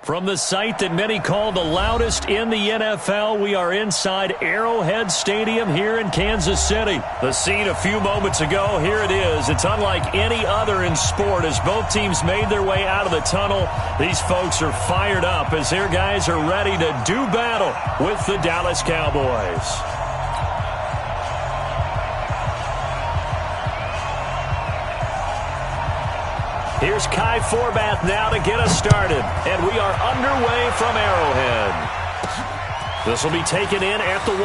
From the site that many call the loudest in the NFL, we are inside Arrowhead Stadium here in Kansas City. The scene a few moments ago, here it is. It's unlike any other in sport as both teams made their way out of the tunnel. These folks are fired up as their guys are ready to do battle with the Dallas Cowboys. Here's Kai Forbath now to get us started. And we are underway from Arrowhead. This will be taken in at the 1.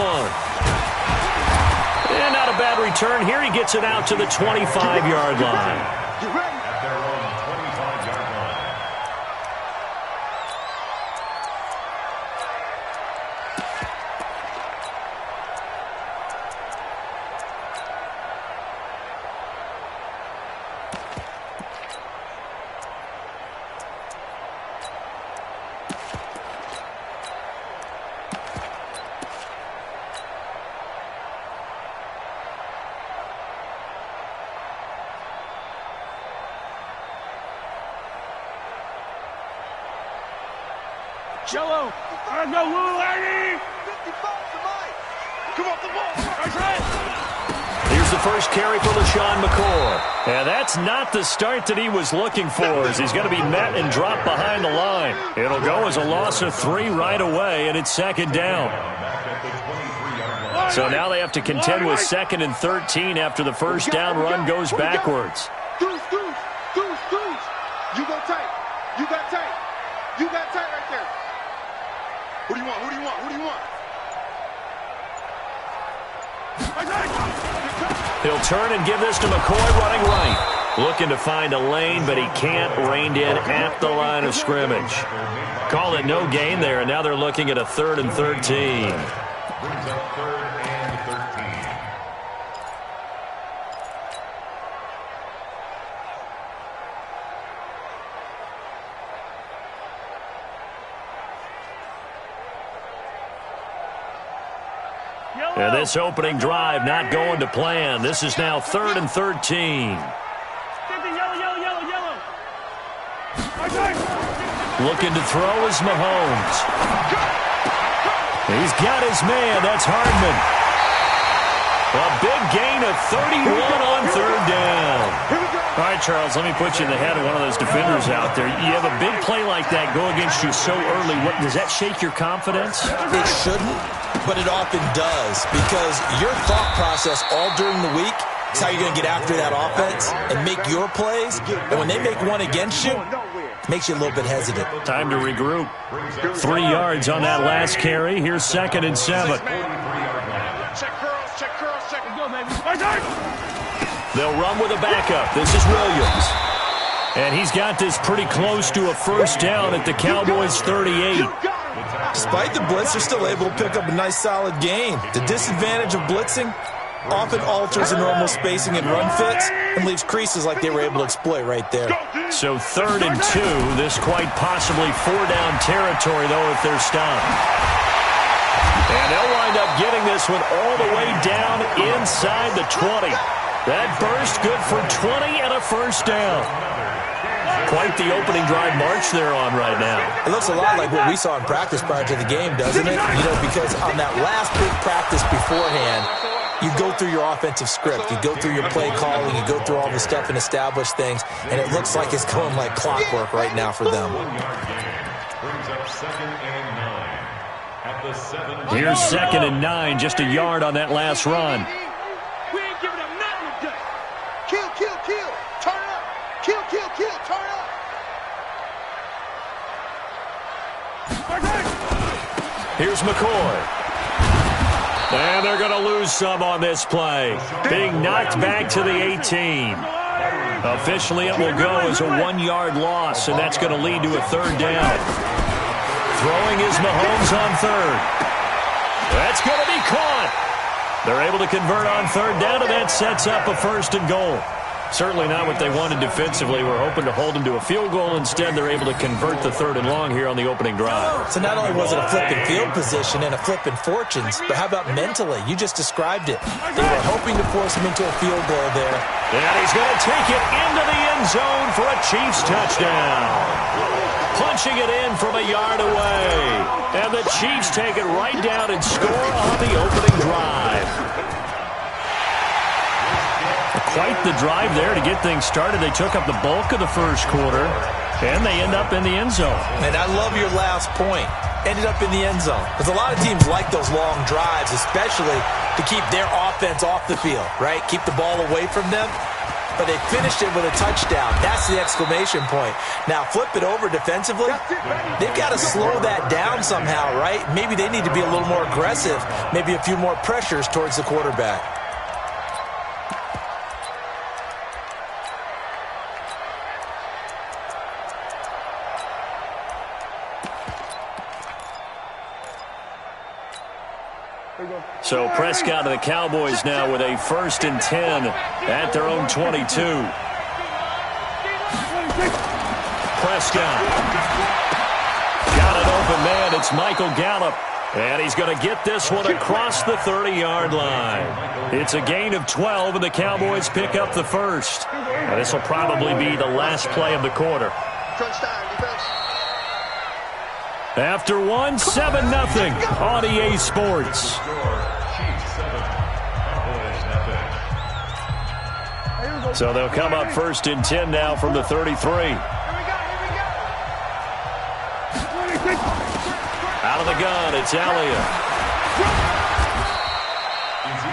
And not a bad return here. He gets it out to the 25-yard line. Jello, I go little lady. 55 tonight. Come off the ball. That's right. Here's the first carry for LaShawn McCoy. And that's not the start that he was looking for as he's going to be met and dropped behind the line. It'll go as a loss of 3 right away, and it's second down. So now they have to contend with 2nd and 13 after the first down run goes backwards. Goose. You go tight. You got tight. You got tight right there. Who do you want? Who do you want? Who do you want? He'll turn and give this to McCoy running right. Looking to find a lane, but he can't. Reined in at the line of scrimmage. Call it no gain there, and now they're looking at a 3rd and 13. Brings up 3rd and 13. And this opening drive not going to plan. This is now 3rd and 13. Looking to throw is Mahomes. He's got his man. That's Hardman. A big gain of 31 on 3rd down. All right, Charles, let me put you in the head of one of those defenders out there. You have a big play like that go against you so early. What, does that shake your confidence? It shouldn't, but it often does because your thought process all during the week is how you're going to get after that offense and make your plays. And when they make one against you, it makes you a little bit hesitant. Time to regroup. 3 yards on that last carry. Here's 2nd and 7. Check curls, check. Go, baby. They'll run with a backup. This is Williams. And he's got this pretty close to a first down at the Cowboys' 38. Despite the blitz, they're still able to pick up a nice solid gain. The disadvantage of blitzing often alters the normal spacing and run fits and leaves creases like they were able to exploit right there. So 3rd and 2. This quite possibly 4-down territory, though, if they're stopped. And they'll wind up getting this one all the way down inside the 20. That burst good for 20 and a first down. Quite the opening drive march they're on right now. It looks a lot like what we saw in practice prior to the game, doesn't it? You know, because on that last big practice beforehand, you go through your offensive script, you go through your play calling, you go through all the stuff and establish things, and it looks like it's going like clockwork right now for them. Brings up 2nd and 9 at the 7. Here's 2nd and 9, just a yard on that last run. We ain't giving them nothing today. Kill. Turn up. Kill. Turn up. Here's McCoy. And they're going to lose some on this play. Being knocked back to the 18. Officially, it will go as a 1-yard loss, and that's going to lead to a 3rd down. Throwing is Mahomes on 3rd. That's going to be caught. They're able to convert on 3rd down, and that sets up a 1st and goal. Certainly not what they wanted defensively. We're hoping to hold them to a field goal. Instead, they're able to convert the 3rd and long here on the opening drive. So not only was it a flipping field position and a flipping fortunes, but how about mentally? You just described it. They were hoping to force him into a field goal there. And he's going to take it into the end zone for a Chiefs touchdown. Punching it in from a yard away. And the Chiefs take it right down and score on the opening drive. Quite the drive there to get things started. They took up the bulk of the first quarter, and they end up in the end zone. And I love your last point. Ended up in the end zone. Because a lot of teams like those long drives, especially to keep their offense off the field, right? Keep the ball away from them. But they finished it with a touchdown. That's the exclamation point. Now, flip it over defensively. They've got to slow that down somehow, right? Maybe they need to be a little more aggressive. Maybe a few more pressures towards the quarterback. So Prescott and the Cowboys now with a 1st and 10 at their own 22. Prescott. Got an open man. It's Michael Gallup. And he's going to get this one across the 30-yard line. It's a gain of 12, and the Cowboys pick up the first. And this will probably be the last play of the quarter. After 1, 7-0 on EA Sports. So they'll come up 1st and 10 now from the 33. Out of the gun, it's Elliott.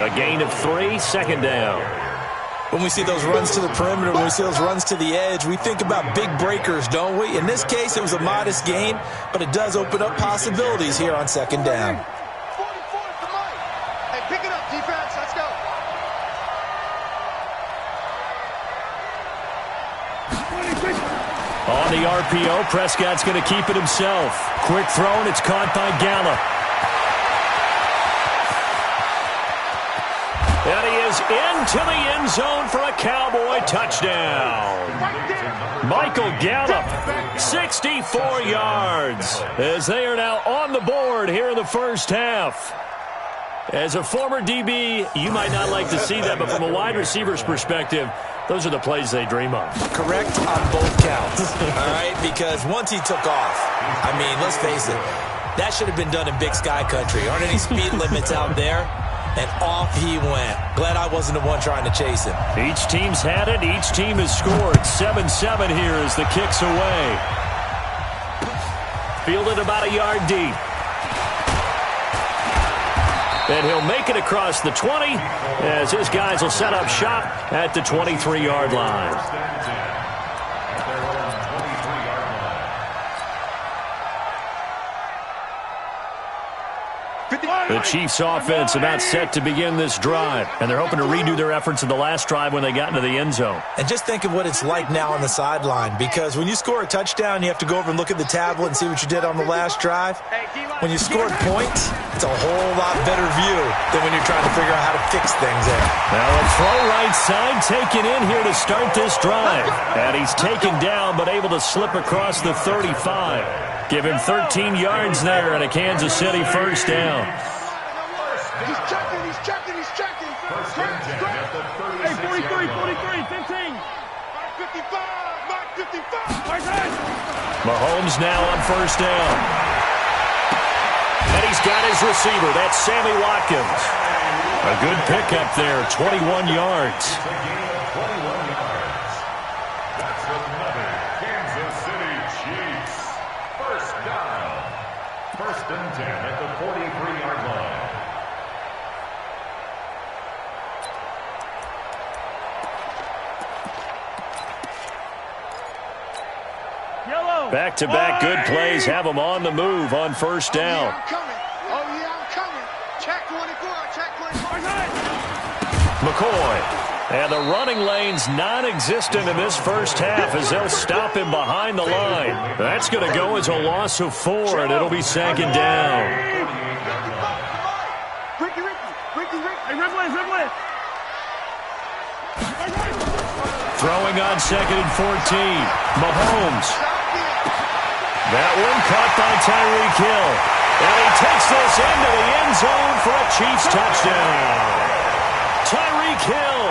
A gain of 3, 2nd down. When we see those runs to the perimeter, when we see those runs to the edge, we think about big breakers, don't we? In this case, it was a modest gain, but it does open up possibilities here on 2nd down. Hey, pick it up, defense. Let's go. On the RPO, Prescott's going to keep it himself. Quick throw, and it's caught by Gallup. And he is into the end zone for a Cowboy touchdown. Michael Gallup, 64 yards, as they are now on the board here in the first half. As a former DB, you might not like to see that, but from a wide receiver's perspective, those are the plays they dream of. Correct on both counts, all right? Because once he took off, I mean, let's face it, that should have been done in Big Sky Country. Aren't any speed limits out there? And off he went. Glad I wasn't the one trying to chase him. Each team's had it. Each team has scored. 7-7 here as the kick's away. Fielded about a yard deep. And he'll make it across the 20 as his guys will set up shop at the 23-yard line. The Chiefs offense about set to begin this drive, and they're hoping to redo their efforts in the last drive when they got into the end zone. And just think of what it's like now on the sideline, because when you score a touchdown, you have to go over and look at the tablet and see what you did on the last drive. When you scored points, it's a whole lot better view than when you're trying to figure out how to fix things there. Now a throw right side taken in here to start this drive. And he's taken down but able to slip across the 35. Give him 13 yards there and a Kansas City first down. He's checking. Hey, 43, 15. Mark 55. Mahomes now on first down. And he's got his receiver. That's Sammy Watkins. A good pickup there, 21 yards. That's another Kansas City Chiefs. First down. 1st and 10 at the 43-yard line. Back-to-back good plays have them on the move on first down. I'm coming. Check 24. McCoy. And the running lane's non-existent in this first half as they'll stop him behind the line. That's going to go as a loss of 4, and it'll be 2nd down. Ricky. Hey, Ripley. Throwing on 2nd and 14. Mahomes. That one caught by Tyreek Hill. And he takes this into the end zone for a Chiefs touchdown. Tyreek Hill,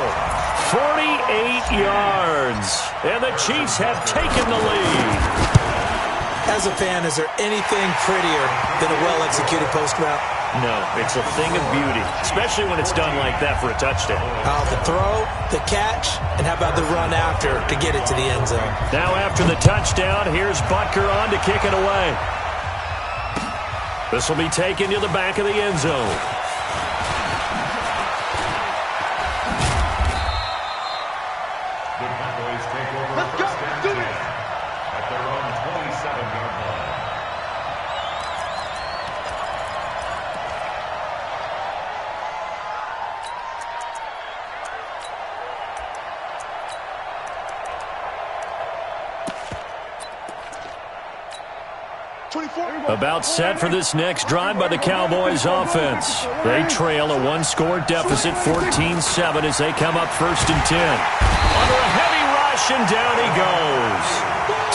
48 yards. And the Chiefs have taken the lead. As a fan, is there anything prettier than a well-executed post route? No, it's a thing of beauty, especially when it's done like that for a touchdown. The throw, the catch, and how about the run after to get it to the end zone? Now after the touchdown, here's Butker on to kick it away. This will be taken to the back of the end zone. The Cowboys take over first and 10 at their own 27-yard line. About set for this next drive by the Cowboys offense. They trail a one-score deficit, 14-7, as they come up 1st and 10. Under a heavy rush, and down he goes.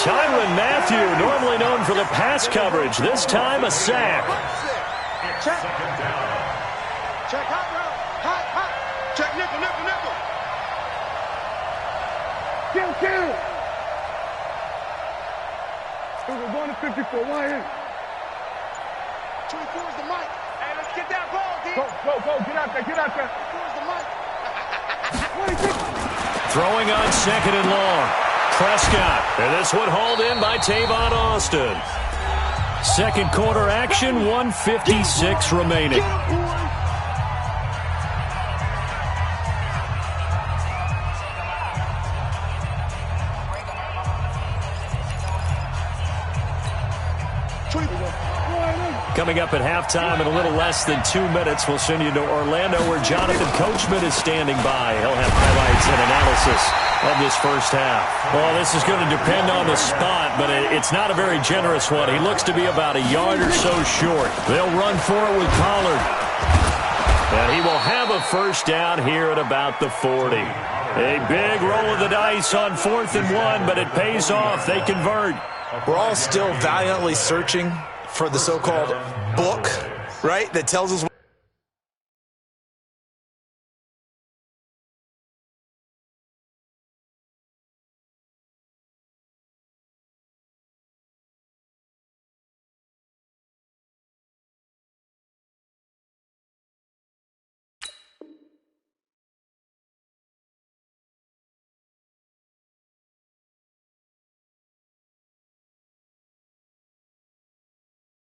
Tyrann Mathieu, normally known for the pass coverage, this time a sack. Check. Second down. Check hot route. Hot. Check nickel. Kill. We're going to 54. Why in? 24 is the mic. Hey, let's get that ball, D. Go. Get out there. 24 is the mic. What is it? Throwing on 2nd and long. Prescott. And this one hauled in by Tavon Austin. Second quarter action, 1:56 remaining. Coming up at halftime in a little less than 2 minutes, we'll send you to Orlando where Jonathan Coachman is standing by. He'll have highlights and analysis of this first half. Well, this is going to depend on the spot, but it's not a very generous one. He looks to be about a yard or so short. They'll run for it with Pollard. And he will have a first down here at about the 40. A big roll of the dice on 4th and 1, but it pays off. They convert. We're all still valiantly searching for the so-called book, right, that tells us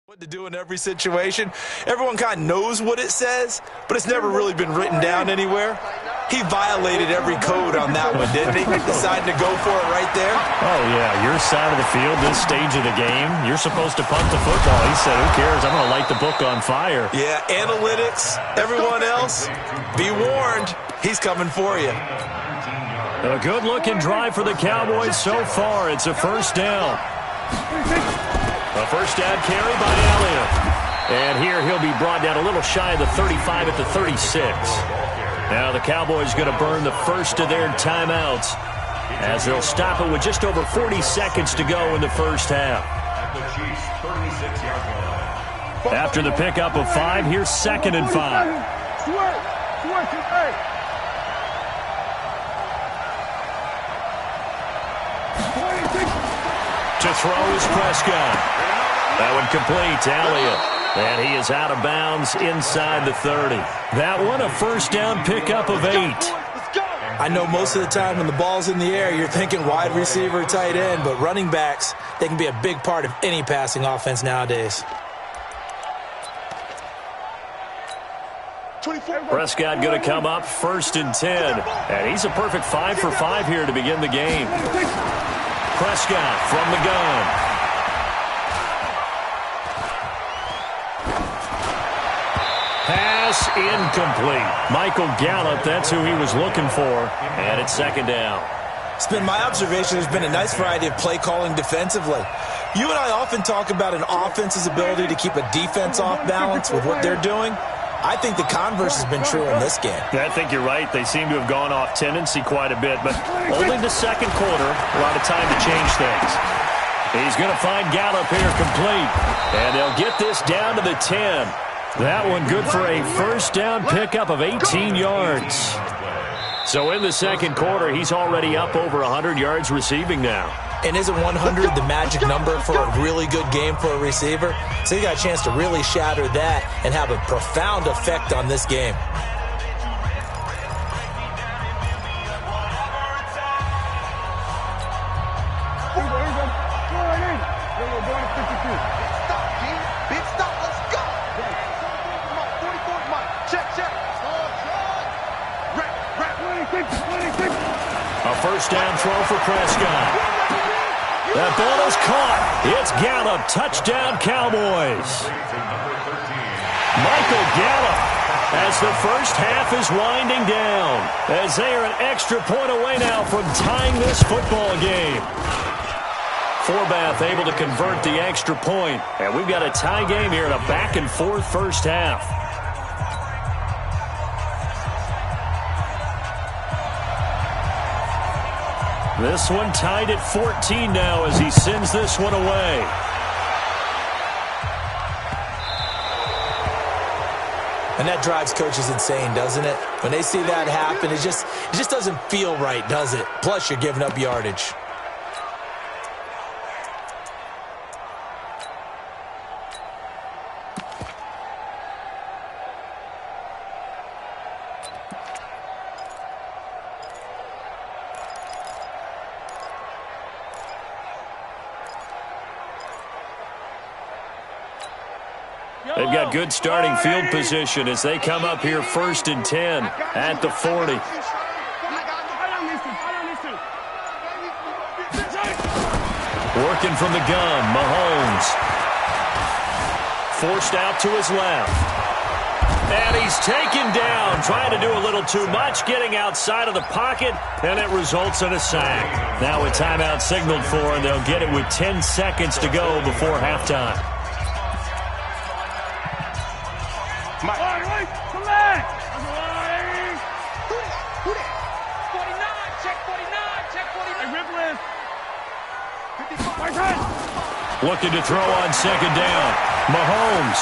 what to do in every situation. Everyone kind of knows what it says, but it's never really been written down anywhere. He violated every code on that one, didn't he? Deciding to go for it right there. Oh, yeah, your side of the field, this stage of the game, you're supposed to punt the football. He said, who cares? I'm going to light the book on fire. Yeah, analytics, everyone else, be warned, he's coming for you. A good-looking drive for the Cowboys so far. It's a first down. A first down carry by Elliott. And here he'll be brought down a little shy of the 35 at the 36. Now the Cowboys going to burn the first of their timeouts as they'll stop it with just over 40 seconds to go in the first half. After the pickup of 5, here's 2nd and 5. To throw is Prescott. That one complete to Elliott. And he is out of bounds inside the 30. That one a first down pickup of 8. I know most of the time when the ball's in the air, you're thinking wide receiver, tight end, but running backs, they can be a big part of any passing offense nowadays. Prescott going to come up 1st and 10. And he's a perfect 5 for 5 here to begin the game. Prescott from the gun. Pass incomplete. Michael Gallup, that's who he was looking for. And it's 2nd down. It's been my observation there's been a nice variety of play calling defensively. You and I often talk about an offense's ability to keep a defense off balance with what they're doing. I think the converse has been true in this game. Yeah, I think you're right. They seem to have gone off tendency quite a bit, but only the second quarter, a lot of time to change things. He's going to find Gallup here complete, and they'll get this down to the 10. That one good for a first down pickup of 18 yards. So in the second quarter, he's already up over 100 yards receiving now. And isn't 100 the magic number for a really good game for a receiver? So he got a chance to really shatter that and have a profound effect on this game. A first down throw for Prescott. That ball is caught. It's Gallup. Touchdown, Cowboys. Michael Gallup as the first half is winding down, as they are an extra point away now from tying this football game. Forbath able to convert the extra point, and we've got a tie game here in a back-and-forth first half. This one tied at 14 now as he sends this one away. And that drives coaches insane, doesn't it? When they see that happen, it just doesn't feel right, does it? Plus, you're giving up yardage. They've got good starting field position as they come up here first and 10 at the 40. Working from the gun, Mahomes. Forced out to his left. And he's taken down, trying to do a little too much, getting outside of the pocket, and it results in a sack. Now a timeout signaled for, and they'll get it with 10 seconds to go before halftime. Come back! 49, check 49. Looking to throw on second down. Mahomes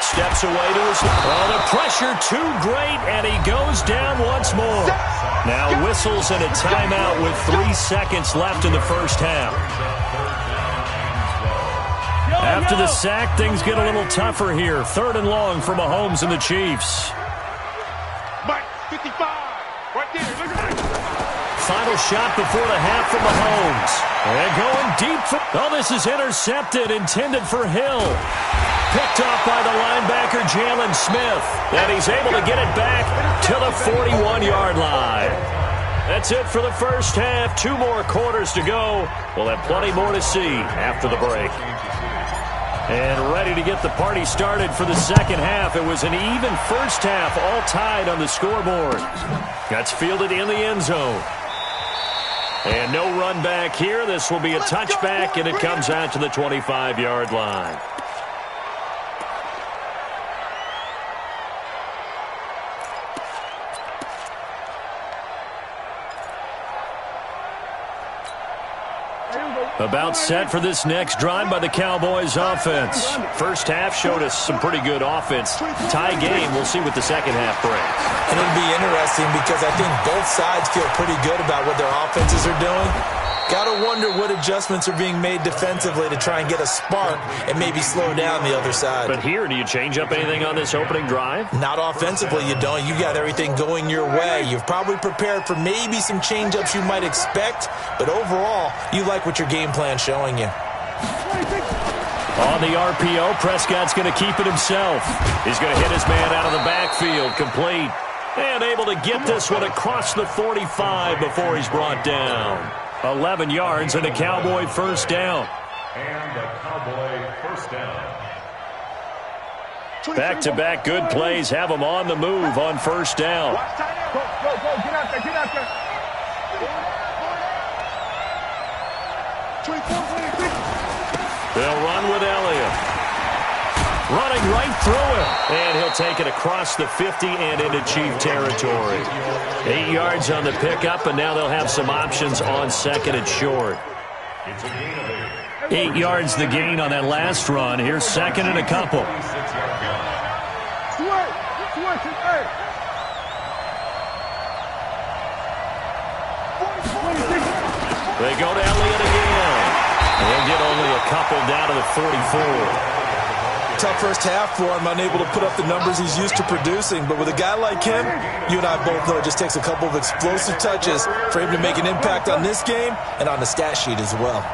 steps away to his... Oh, the pressure too great, and he goes down once more. Now whistles and a timeout with 3 seconds left in the first half. After the sack, things get a little tougher here. 3rd and long for Mahomes and the Chiefs. Mike, 55. Right there. Look at it. Final shot before the half for Mahomes. And going deep for... Oh, this is intercepted, intended for Hill. Picked off by the linebacker, Jalen Smith. And he's able to get it back to the 41-yard line. That's it for the first half. 2 more quarters to go. We'll have plenty more to see after the break. And ready to get the party started for the second half. It was an even first half, all tied on the scoreboard. That's fielded in the end zone. And no run back here. This will be a touchback, and it comes out to the 25-yard line. About set for this next drive by the Cowboys offense. First half showed us some pretty good offense. Tie game, we'll see what the second half brings. And it'll be interesting because I think both sides feel pretty good about what their offenses are doing. Got to wonder what adjustments are being made defensively to try and get a spark and maybe slow down the other side. But here, do you change up anything on this opening drive? Not offensively, you don't. You got everything going your way. You've probably prepared for maybe some change-ups you might expect, but overall, you like what your game plan's showing you. On the RPO, Prescott's going to keep it himself. He's going to hit his man out of the backfield, complete. And able to get this one across the 45 before he's brought down. 11 yards and a Cowboy first down. And a Cowboy first down. Back-to-back good plays have them on the move on first down. Go, get out there, get out there. 24, 26. They'll run with Elliott. running right through him. And he'll take it across the 50 and into Chief territory. 8 yards on the pickup, and now they'll have some options on second and short. 8 yards the gain on that last run. Here's second and a couple. They go to Elliott again. They'll get only a couple down to the 44. Tough first half for him, unable to put up the numbers he's used to producing. But with a guy like him, you and I both know it just takes a couple of explosive touches for him to make an impact on this game and on the stat sheet as well.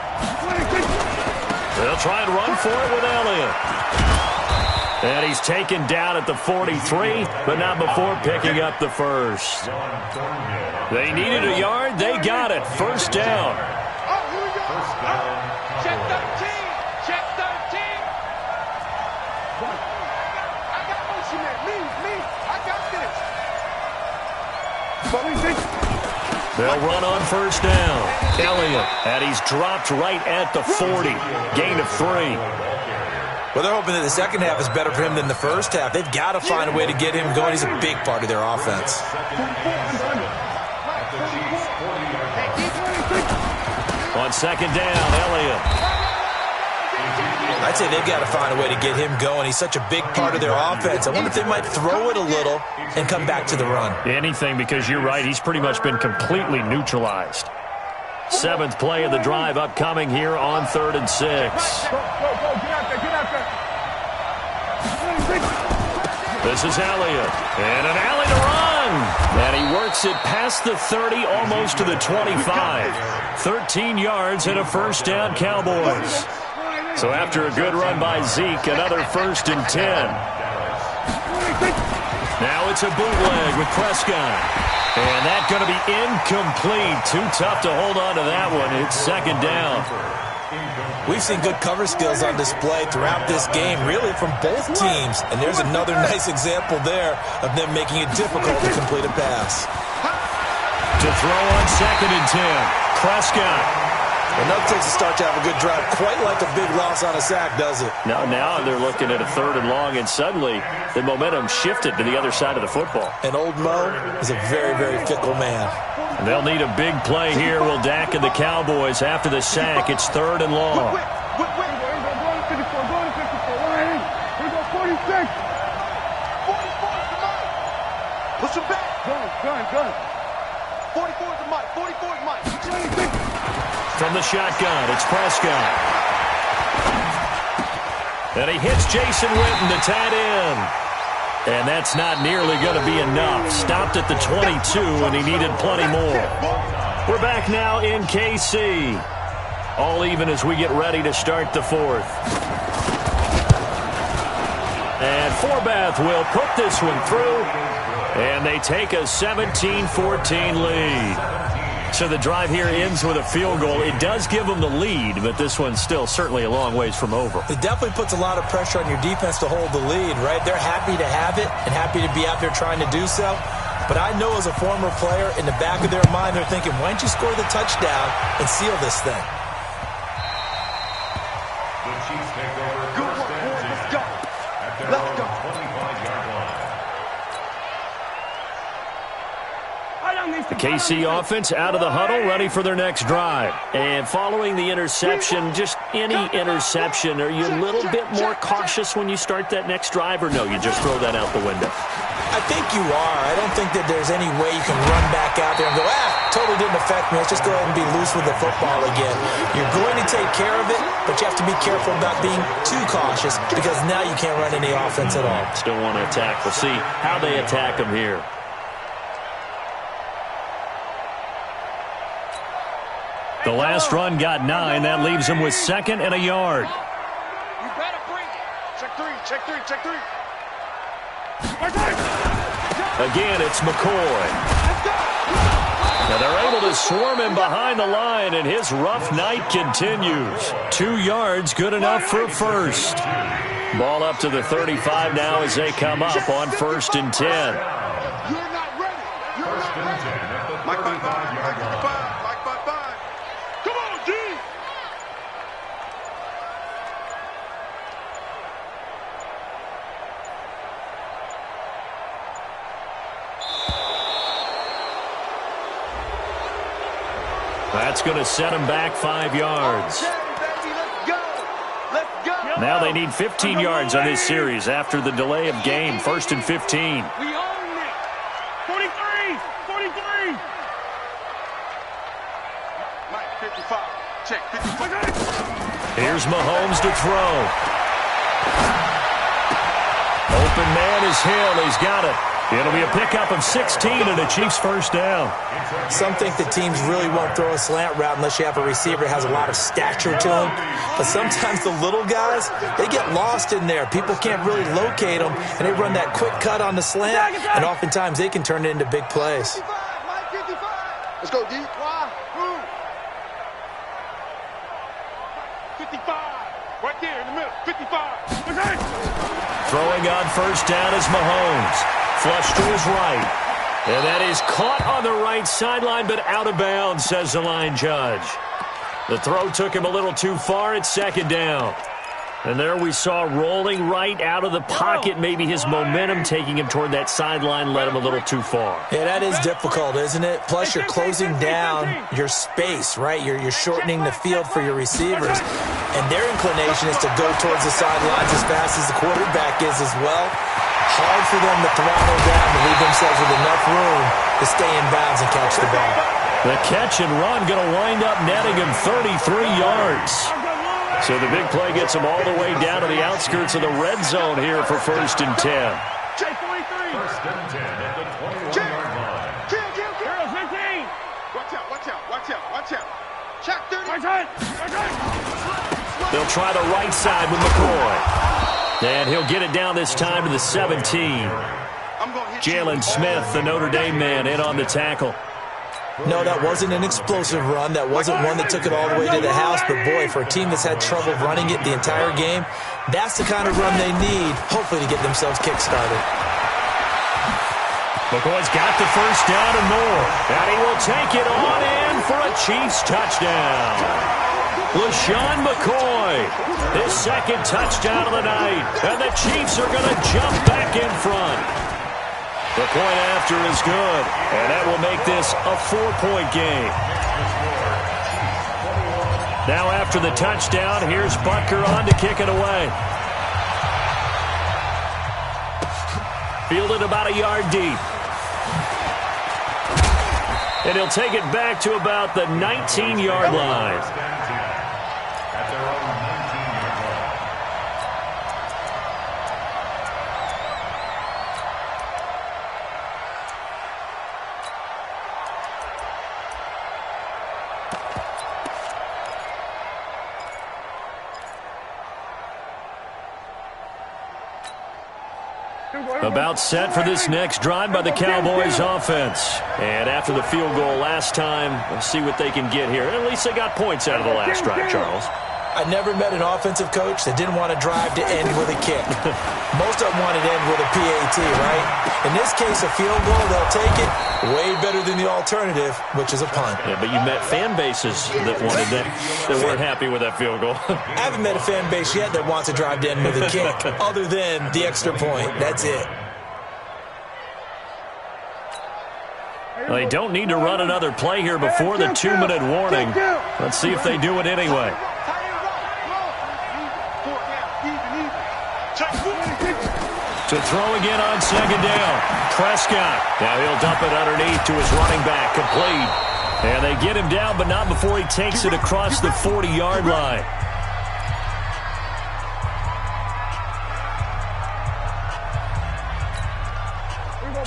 They'll try and run for it with Elliott. And he's taken down at the 43, but not before picking up the first. They needed a yard. They got it. First down. Check 13. Check 13. I got motion there. Me. I got this. They'll run on first down. Elliott, and he's dropped right at the 40. Gain of 3. Well, they're hoping that the second half is better for him than the first half. They've got to find a way to get him going. He's a big part of their offense. On second down, Elliott. I'd say they've got to find a way to get him going. He's such a big part of their offense. I wonder if they might throw it a little and come back to the run. Anything, because you're right. He's pretty much been completely neutralized. 7th play of the drive upcoming here on 3rd and 6. Get out there. This is Elliott. And an alley to run. And he works it past the 30, almost to the 25. 13 yards and a first down, Cowboys. So after a good run by Zeke, another 1st and 10. Now it's a bootleg with Prescott. And that's going to be incomplete. Too tough to hold on to that one. It's second down. We've seen good cover skills on display throughout this game, really from both teams. And there's another nice example there of them making it difficult to complete a pass. To throw on second and 10. Prescott. Enough takes a start to have a good drive. Quite like a big loss on a sack, does it? Now they're looking at a 3rd and long, and suddenly the momentum shifted to the other side of the football. And old Mo is a very, very fickle man. And they'll need a big play here. Will Dak and the Cowboys after the sack. It's 3rd and long. Go to 54. Here we go, 46. 44 is the Mike. Push him back. Gun. 44 is the Mike. 44 is Mike. 26. From the shotgun, it's Prescott. And he hits Jason Witten, the tight end. And that's not nearly going to be enough. Stopped at the 22, and he needed plenty more. We're back now in KC. All even as we get ready to start the 4th. And Forbath will put this one through. And they take a 17-14 lead. So the drive here ends with a field goal. It does give them the lead, but this one's still certainly a long ways from over. It definitely puts a lot of pressure on your defense to hold the lead, right? They're happy to have it and happy to be out there trying to do so. But I know as a former player, in the back of their mind, they're thinking, why don't you score the touchdown and seal this thing? The Chiefs take over first and 10 at their own 25-yard line. The KC offense out of the huddle, ready for their next drive. And following the interception, just any interception, are you a little bit more cautious when you start that next drive, or no, you just throw that out the window? I think you are. I don't think that there's any way you can run back out there and go, totally didn't affect me. Let's just go ahead and be loose with the football again. You're going to take care of it, but you have to be careful about being too cautious because now you can't run any offense at all. Still want to attack. We'll see how they attack them here. The last run got 9. That leaves them with 2nd and a yard. You better bring it. Check three. Again, it's McCoy. Now they're able to swarm him behind the line, and his rough night continues. 2 yards, good enough for a first. Ball up to the 35 now as they come up on 1st and 10. You're not ready. First and 10 at the 35-yard line. Come on, D. That's going to set them back 5 yards. Now they need 15 yards on this series after the delay of game. 1st and 15. We own it. 43. 43. Mike, 55. Check. 55. Here's Mahomes to throw. Open man is Hill. He's got it. It'll be a pickup of 16 and a Chiefs first down. Some think the teams really won't throw a slant route unless you have a receiver that has a lot of stature to him. But sometimes the little guys, they get lost in there. People can't really locate them, and they run that quick cut on the slant, and oftentimes they can turn it into big plays. Let's go, D. 55. Right there in the middle. 55. Throwing on first down is Mahomes. Flush to his right. And that is caught on the right sideline, but out of bounds, says the line judge. The throw took him a little too far at 2nd down. And there we saw rolling right out of the pocket. Maybe his momentum taking him toward that sideline led him a little too far. Yeah, that is difficult, isn't it? Plus, you're closing down your space, right? You're shortening the field for your receivers. And their inclination is to go towards the sidelines as fast as the quarterback is as well. Hard for them to throttle down to leave themselves with enough room to stay in bounds and catch the ball. The catch and run going to wind up netting him 33 yards. So the big play gets him all the way down to the outskirts of the red zone here for 1st and 10. Check 43. 1st and 10 at the 21-yard line. Girls, 15. Watch out. Check 30. Watch out. They'll try the right side with McCoy. And he'll get it down this time to the 17. Jalen Smith, the Notre Dame man, in on the tackle. No, that wasn't an explosive run. That wasn't one that took it all the way to the house. But, boy, for a team that's had trouble running it the entire game, that's the kind of run they need, hopefully, to get themselves kick-started. McCoy's got the first down and more. And he will take it on in for a Chiefs touchdown. LaShawn McCoy, his 2nd touchdown of the night. And the Chiefs are going to jump back in front. The point after is good, and that will make this a 4-point game. Now after the touchdown, here's Butker on to kick it away. Fielded about a yard deep. And he'll take it back to about the 19-yard line. About set for this next drive by the Cowboys offense. And after the field goal last time, we'll see what they can get here. At least they got points out of the last drive, Charles. I never met an offensive coach that didn't want to drive to end with a kick. Most of them wanted to end with a PAT, right? In this case, a field goal, they'll take it. Way better than the alternative, which is a punt. Yeah, but you met fan bases that wanted that weren't happy with that field goal. I haven't met a fan base yet that wants to drive to end with a kick, other than the extra point. That's it. Well, they don't need to run another play here before the 2-minute warning. Let's see if they do it anyway. To throw again on 2nd down. Prescott. Now he'll dump it underneath to his running back. Complete. And they get him down, but not before he takes it across the 40-yard line.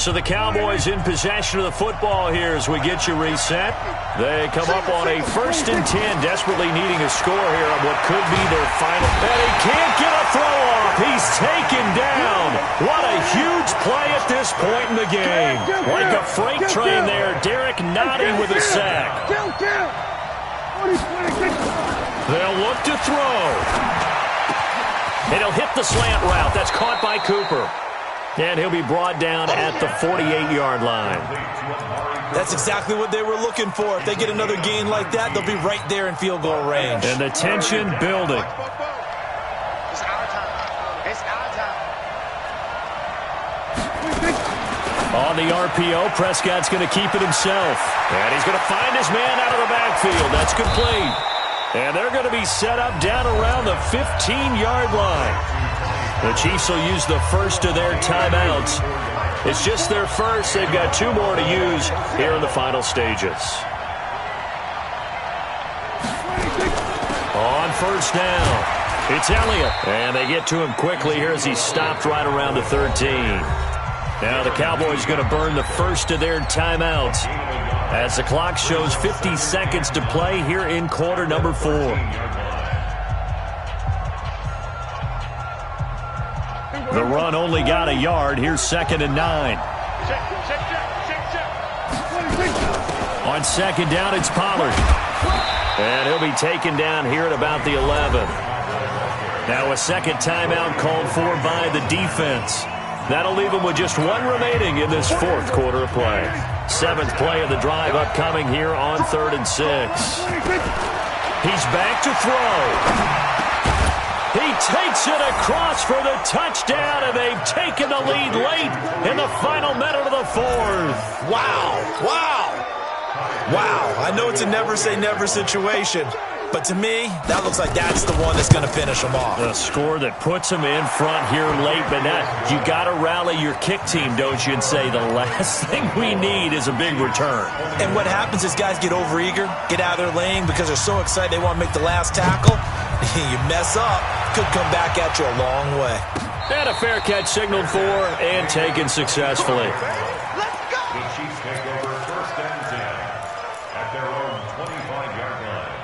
So the Cowboys in possession of the football here as we get you reset. They come up on a 1st and 10, desperately needing a score here on what could be their final. And he can't get a throw off. He's taken down. What a huge play at this point in the game. Like a freight train there, Derek Nottie with a sack. They'll look to throw. And he'll hit the slant route. That's caught by Cooper. And he'll be brought down at the 48-yard line. That's exactly what they were looking for. If they get another gain like that, they'll be right there in field goal range. And the tension building. It's our time. On the RPO, Prescott's going to keep it himself. And he's going to find his man out of the backfield. That's complete. And they're going to be set up down around the 15-yard line. The Chiefs will use the first of their timeouts. It's just their first. They've got 2 more to use here in the final stages. On first down, it's Elliott. And they get to him quickly here as he stopped right around the 13. Now the Cowboys going to burn the first of their timeouts as the clock shows 50 seconds to play here in quarter number 4. The run only got a yard. Here's 2nd and 9. On second down, it's Pollard. And he'll be taken down here at about the 11. Now a second timeout called for by the defense. That'll leave him with just 1 remaining in this 4th quarter of play. 7th play of the drive upcoming here on 3rd and 6. He's back to throw. He takes it across for the touchdown, and they've taken the lead late in the final minute of the 4th. Wow, I know it's a never-say-never situation, but to me, that looks like that's the one that's going to finish them off. A score that puts them in front here late, but now you got to rally your kick team, don't you, and say the last thing we need is a big return. And what happens is guys get overeager, get out of their lane because they're so excited they want to make the last tackle. You mess up, could come back at you a long way. And a fair catch signaled for and taken successfully. The Chiefs take over 1st and 10 at their own 25-yard line.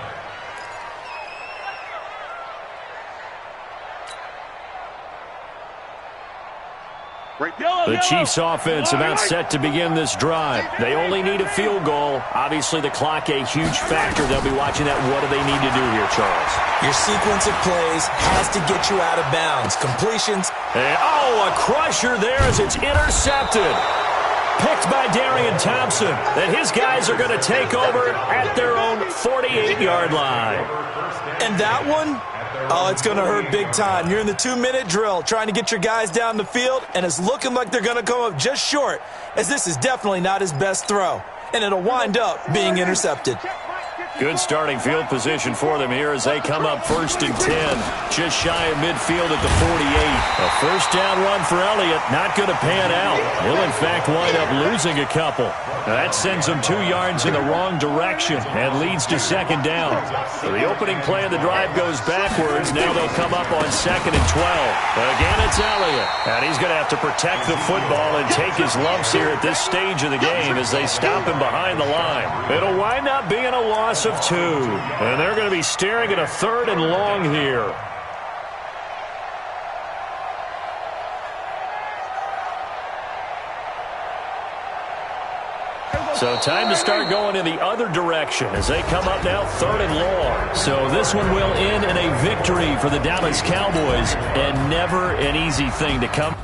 The Chiefs offense about set to begin this drive. They only need a field goal. Obviously, the clock a huge factor. They'll be watching that. What do they need to do here, Charles? Your sequence of plays has to get you out of bounds. Completions. And, a crusher there as it's intercepted. Picked by Darian Thompson. And his guys are going to take over at their own 48-yard line. And that one? Oh, it's going to hurt big time. You're in the 2-minute drill trying to get your guys down the field, and it's looking like they're going to come up just short, as this is definitely not his best throw, and it'll wind up being intercepted. Good starting field position for them here as they come up 1st and 10. Just shy of midfield at the 48. A first down run for Elliott. Not going to pan out. Will, in fact, wind up losing a couple. Now that sends them 2 yards in the wrong direction and leads to 2nd down. So the opening play of the drive goes backwards. Now they'll come up on 2nd and 12. Again, it's Elliott. And he's going to have to protect the football and take his lumps here at this stage of the game as they stop him behind the line. It'll wind up being a loss of 2. And they're going to be staring at a 3rd and long here. So time to start going in the other direction as they come up now 3rd and long. So this one will end in a victory for the Dallas Cowboys, and never an easy thing to come.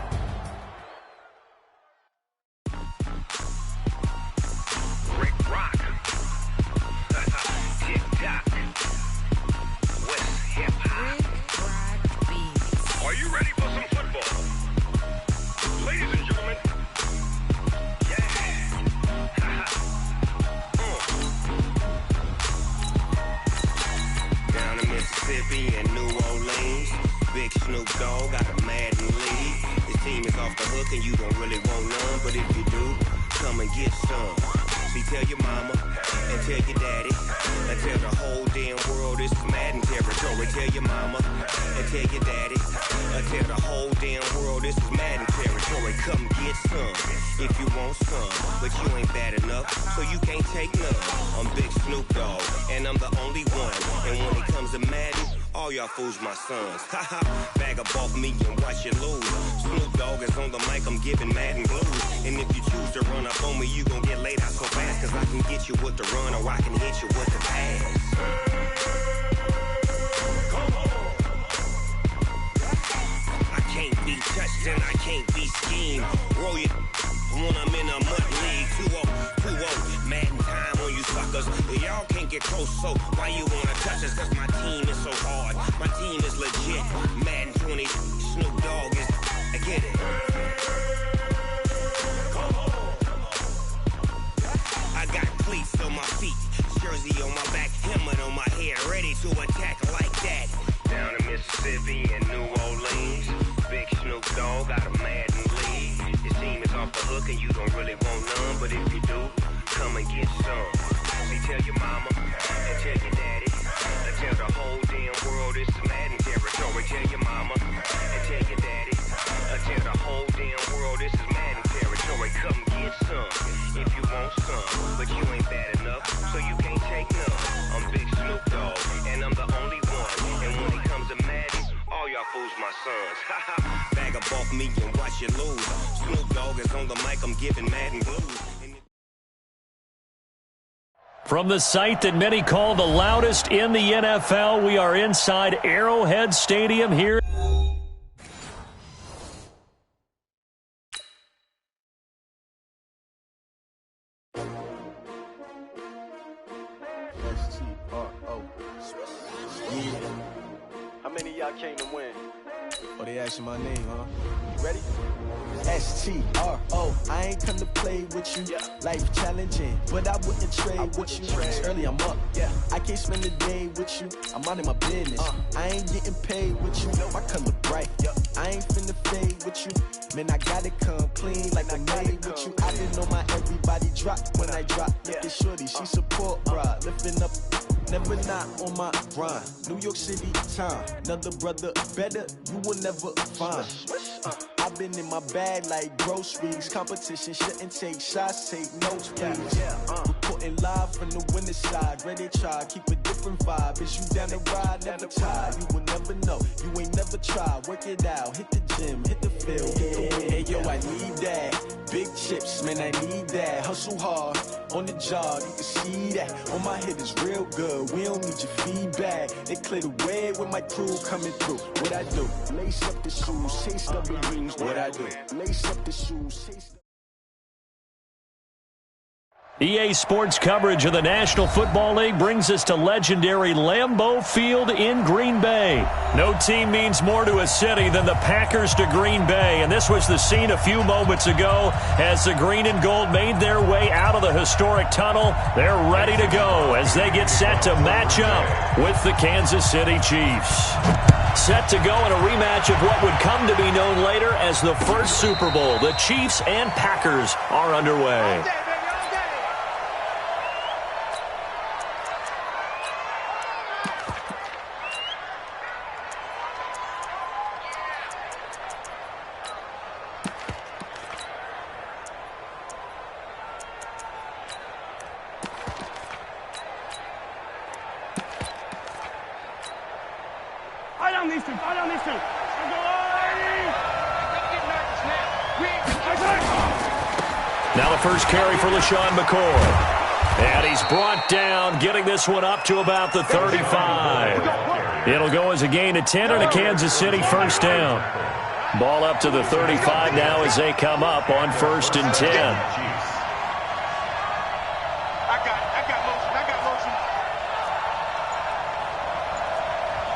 My sons, bag up off me and watch you lose. Snoop Dogg is on the mic, I'm giving Madden blues. And if you choose to run up on me, you gon' get laid out so fast. Cause I can get you with the run or I can hit you with the pass. I can't be touched and I can't be schemed. Roll you when I'm in a mud league. 2-0, Madden time on you suckers. Y'all can't get close, so why you wanna touch us? Cause my team is so hard. My team is legit. Madden 20, Snoop Dogg is, I get it. off the hook and you don't really want none, but if you do, come and get some. See, tell your mama and tell your daddy, and tell the whole damn world it's Madden territory. Tell your mama and tell your daddy, and tell the whole damn world this is Madden territory. Come get some if you want some, but you ain't bad enough, so you can't take none. I'm Big Snoop Dogg, and I'm the only one. And when it comes to Madden, all y'all fools my sons. Bag up off me and watch you lose. Snoop Dogg is on the mic, I'm giving Madden blues. From the site that many call the loudest in the NFL, we are inside Arrowhead Stadium here. How many of y'all came to win? Oh, they asking my name, huh? You ready? S-T-R-O. I ain't come to play with you. Life challenging, but I wouldn't trade with you. It's early, I'm up. I can't spend a day with you. I'm out in my business. I ain't getting paid with you. My color bright. I ain't finna fade with you. Man, I gotta come clean like I made with you. I didn't know my everybody drop when I drop. Look at shorty, she support rod. Lifting up, never not on my grind. New York City time. Another brother better, you will never find. I've been in my bag like groceries. Competition shouldn't take shots, take notes, please. Reporting live from the winning side. Ready to try, keep a different vibe. Is you down the ride, never tired. You will never know, you ain't never tried. Work it out, hit the gym, hit the field. Hey yo, I need that. Big chips, man, I need that. Hustle hard, on the job, you can see that. On my head is real good, we don't need your feedback. They clear the way with my crew coming through. What I do? Lace up the shoes, chase double rings. What I do? Lace up the shoes, chase. EA Sports coverage of the National Football League brings us to legendary Lambeau Field in Green Bay. No team means more to a city than the Packers to Green Bay, and this was the scene a few moments ago as the green and gold made their way out of the historic tunnel. They're ready to go as they get set to match up with the Kansas City Chiefs. Set to go in a rematch of what would come to be known later as the first Super Bowl. The Chiefs and Packers are underway. Now the first carry for LaShawn McCoy. And he's brought down, getting this one up to about the 35. It'll go as a gain of 10 and a Kansas City first down. Ball up to the 35 now as they come up on 1st and 10. I got motion.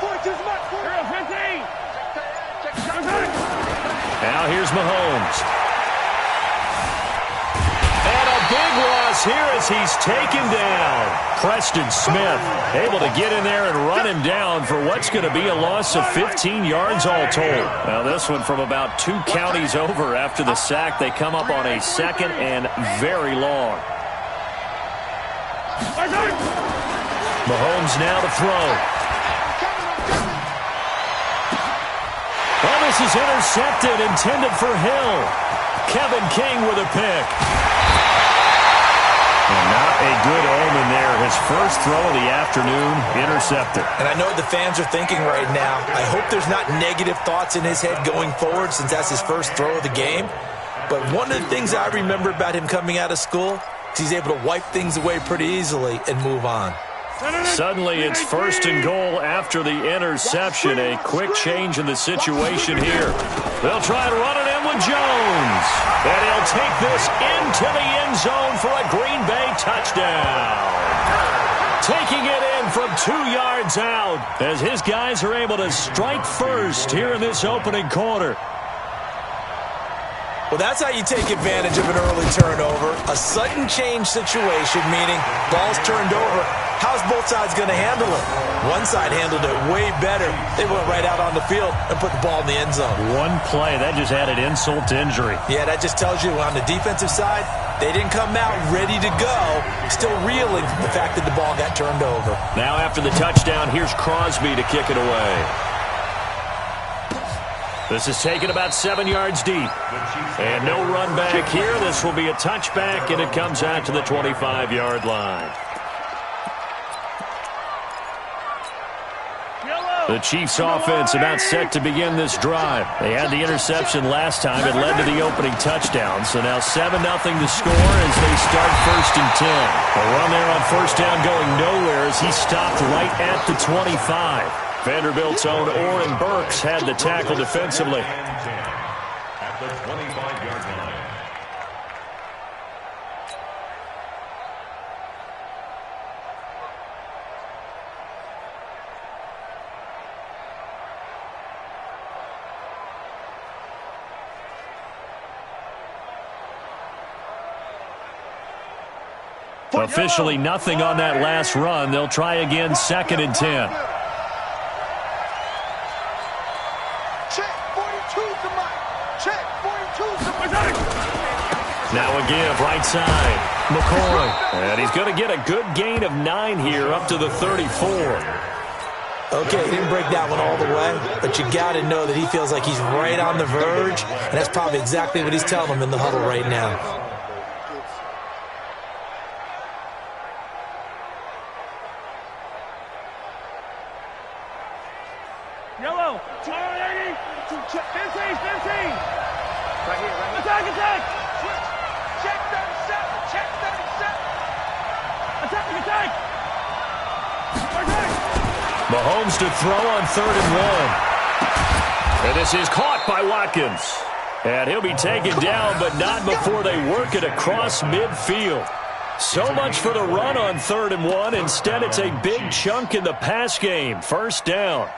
42's Now here's Mahomes. Big loss here as he's taken down. Preston Smith able to get in there and run him down for what's going to be a loss of 15 yards all told. Now this one from about 2 counties over after the sack. They come up on a 2nd and very long. Mahomes now to throw. Well, this is intercepted, intended for Hill. Kevin King with a pick. And not a good omen there. His first throw of the afternoon, intercepted. And I know the fans are thinking right now, I hope there's not negative thoughts in his head going forward since that's his first throw of the game. But one of the things I remember about him coming out of school is he's able to wipe things away pretty easily and move on. Suddenly it's 1st and goal after the interception. A quick change in the situation here. They'll try to run it in with Jones. And he'll take this into the end zone for a Green Bay touchdown. Taking it in from 2 yards out as his guys are able to strike first here in this opening quarter. Well, that's how you take advantage of an early turnover. A sudden change situation, meaning ball's turned over. How's both sides going to handle it? One side handled it way better. They went right out on the field and put the ball in the end zone. One play, that just added insult to injury. Yeah, that just tells you on the defensive side, they didn't come out ready to go, still reeling from the fact that the ball got turned over. Now after the touchdown, here's Crosby to kick it away. This is taken about 7 yards deep. And no run back here. This will be a touchback, and it comes out to the 25-yard line. The Chiefs offense about set to begin this drive. They had the interception last time. It led to the opening touchdown. So now 7-0 to score as they start 1st and 10. A run there on 1st down going nowhere as he stopped right at the 25. Vanderbilt's own Oren Burks had the tackle defensively. At the 25-yard line. Officially nothing on that last run. They'll try again 2nd and 10. Now a give, right side. McCoy. And he's going to get a good gain of 9 here up to the 34. Okay, he didn't break that one all the way, but you got to know that he feels like he's right on the verge, and that's probably exactly what he's telling them in the huddle right now. Yellow. 280. 15. Right here. Attack. Check 37. Attack. Mahomes to throw on 3rd and 1. And this is caught by Watkins. And he'll be taken down, but not before they work it across midfield. So much for the run on 3rd and 1. Instead, it's a big chunk in the pass game. 1st down.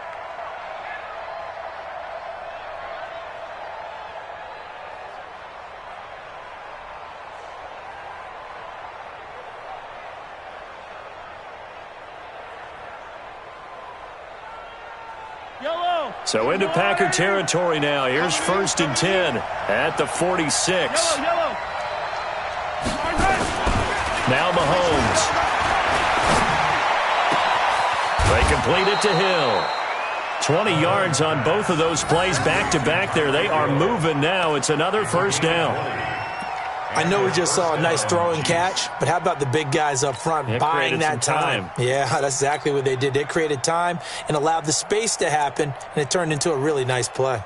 So into Packer territory now. Here's 1st and 10 at the 46. Now Mahomes. They complete it to Hill. 20 yards on both of those plays back-to-back there. They are moving now. It's another 1st down. I know we just saw a nice throwing catch, but how about the big guys up front buying that time? Yeah, that's exactly what they did. They created time and allowed the space to happen, and it turned into a really nice play.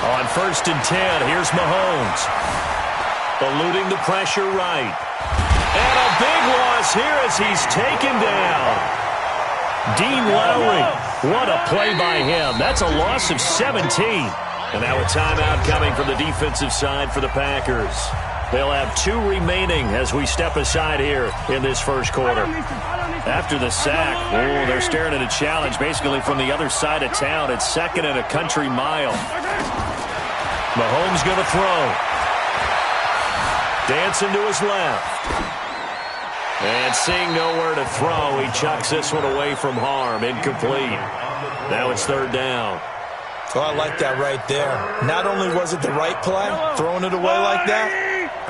On 1st and 10, here's Mahomes. Eluding the pressure right. And a big loss here as he's taken down. Dean Lowry, what a play by him. That's a loss of 17. And now a timeout coming from the defensive side for the Packers. They'll have 2 remaining as we step aside here in this 1st quarter. After the sack, they're staring at a challenge basically from the other side of town. It's 2nd and a country mile. Mahomes going to throw. Dancing to his left. And seeing nowhere to throw, he chucks this one away from harm. Incomplete. Now it's 3rd down. Oh, I like that right there. Not only was it the right play, throwing it away like that,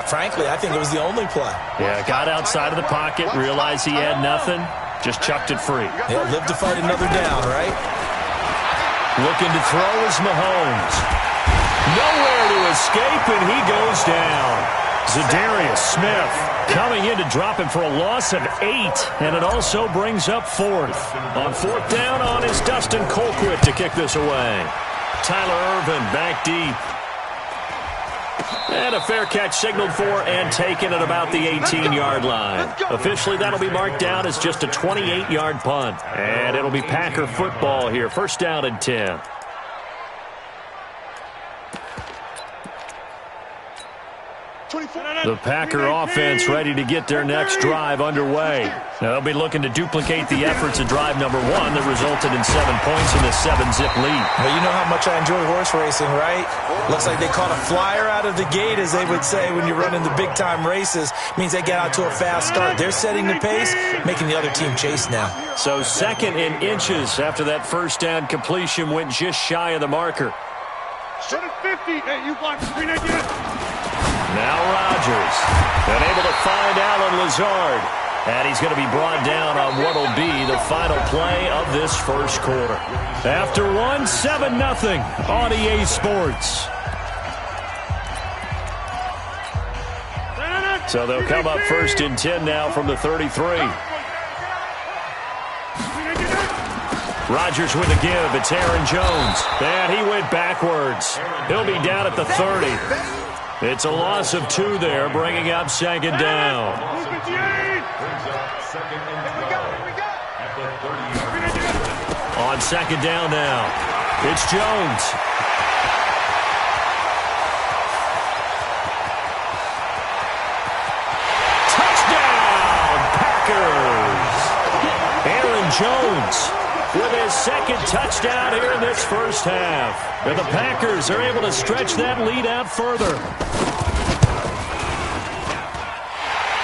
frankly, I think it was the only play. Yeah, got outside of the pocket, realized he had nothing, just chucked it free. Yeah, live to fight another down, right? Looking to throw is Mahomes. Nowhere to escape, and he goes down. Za'Darius Smith coming in to drop him for a loss of 8, and it also brings up 4th. On 4th down on is Dustin Colquitt to kick this away. Tyler Irvin back deep. And a fair catch signaled for and taken at about the 18-yard line. Officially, that'll be marked down as just a 28-yard punt. And it'll be Packer football here. 1st down and 10. The Packer offense ready to get their next drive underway. Now they'll be looking to duplicate the efforts of drive number 1 that resulted in 7 points in a 7-zip lead. Well, you know how much I enjoy horse racing, right? Looks like they caught a flyer out of the gate, as they would say when you're running the big-time races. Means they get out to a fast start. They're setting the pace, making the other team chase now. So 2nd in inches after that first down completion went just shy of the marker. Shut it 50. Hey, you block the screen again. Now Rodgers, and able to find Alan Lazard. And he's going to be brought down on what will be the final play of this first quarter. After 1, 7-0 on EA Sports. So they'll come up 1st and 10 now from the 33. Rodgers with a give. It's Aaron Jones. And he went backwards. He'll be down at the 30. It's a loss of 2 there, bringing up 2nd down. On 2nd down now, it's Jones. Touchdown, Packers! Aaron Jones with his 2nd touchdown here in this first half. And the Packers are able to stretch that lead out further.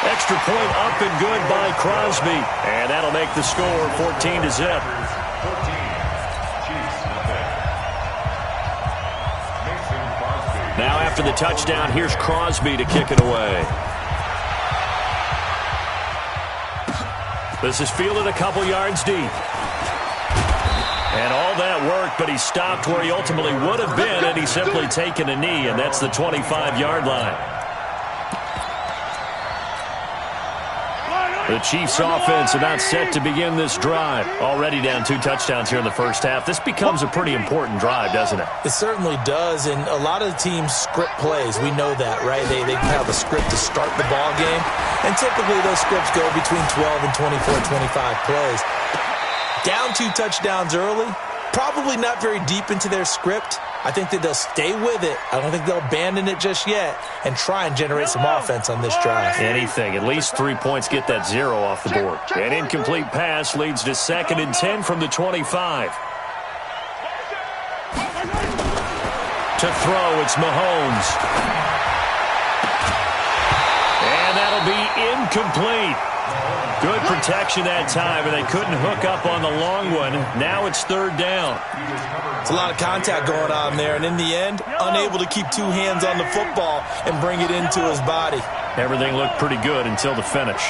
Extra point up and good by Crosby. And that'll make the score 14-0. Now after the touchdown, here's Crosby to kick it away. This is fielded a couple yards deep. And all that worked, but he stopped where he ultimately would have been, and he's simply taken a knee, and that's the 25-yard line. The Chiefs' offense about set to begin this drive. Already down 2 touchdowns here in the first half. This becomes a pretty important drive, doesn't it? It certainly does, and a lot of the teams script plays. We know that, right? They have a script to start the ball game, and typically those scripts go between 12 and 24, 25 plays. Down 2 touchdowns early, probably not very deep into their script. I think that they'll stay with it. I don't think they'll abandon it just yet and try and generate some offense on this drive. Anything. At least 3 points get that 0 off the board. An incomplete pass leads to 2nd and 10 from the 25. To throw, it's Mahomes. And that'll be incomplete. Good protection that time, and they couldn't hook up on the long one. Now it's 3rd down. It's a lot of contact going on there, and in the end, unable to keep 2 hands on the football and bring it into his body. Everything looked pretty good until the finish.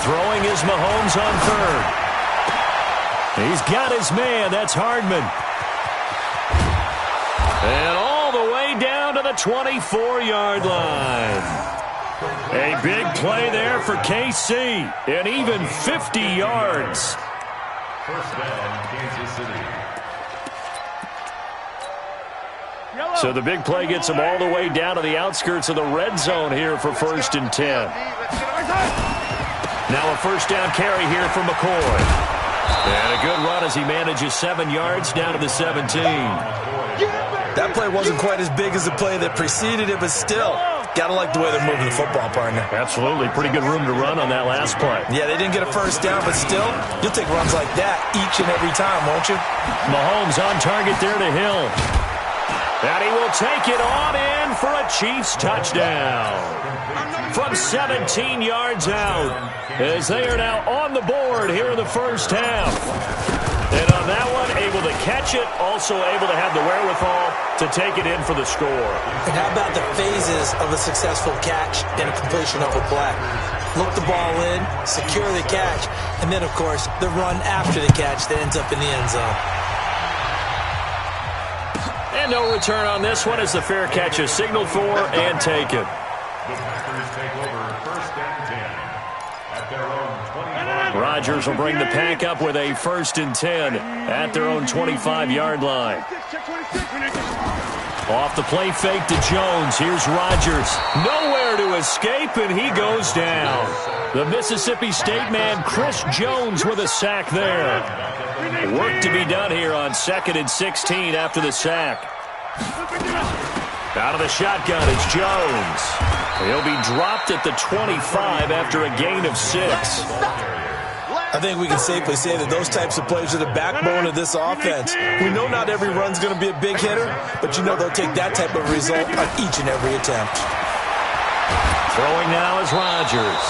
Throwing is Mahomes on 3rd. He's got his man. That's Hardman. And all the way down to the 24-yard line. A big play there for KC, and even 50 yards. First down, Kansas City. So the big play gets them all the way down to the outskirts of the red zone here for 1st and 10. Now a 1st down carry here for McCoy. And a good run as he manages 7 yards down to the 17. That play wasn't quite as big as the play that preceded it, but still, gotta like the way they're moving the football, partner. Absolutely. Pretty good room to run on that last play. Yeah, they didn't get a 1st down, but still, you'll take runs like that each and every time, won't you? Mahomes on target there to Hill. And he will take it on in for a Chiefs touchdown. From 17 yards out, as they are now on the board here in the first half. And on that one, able to catch it, also able to have the wherewithal to take it in for the score. And how about the phases of a successful catch and a completion of a play? Look the ball in, secure the catch, and then, of course, the run after the catch that ends up in the end zone. And no return on this one as the fair catch is signaled for and taken. The Packers take over 1st and 10 at their own 25. Rodgers will bring the pack up with a 1st and 10 at their own 25-yard line. Off the play fake to Jones. Here's Rodgers. Nowhere to escape, and he goes down. The Mississippi State man, Chris Jones, with a sack there. Work to be done here on 2nd and 16 after the sack. Out of the shotgun, it's Jones. He'll be dropped at the 25 after a gain of 6. I think we can safely say that those types of plays are the backbone of this offense. We know not every run's going to be a big hitter, but you know they'll take that type of result on each and every attempt. Throwing now is Rodgers.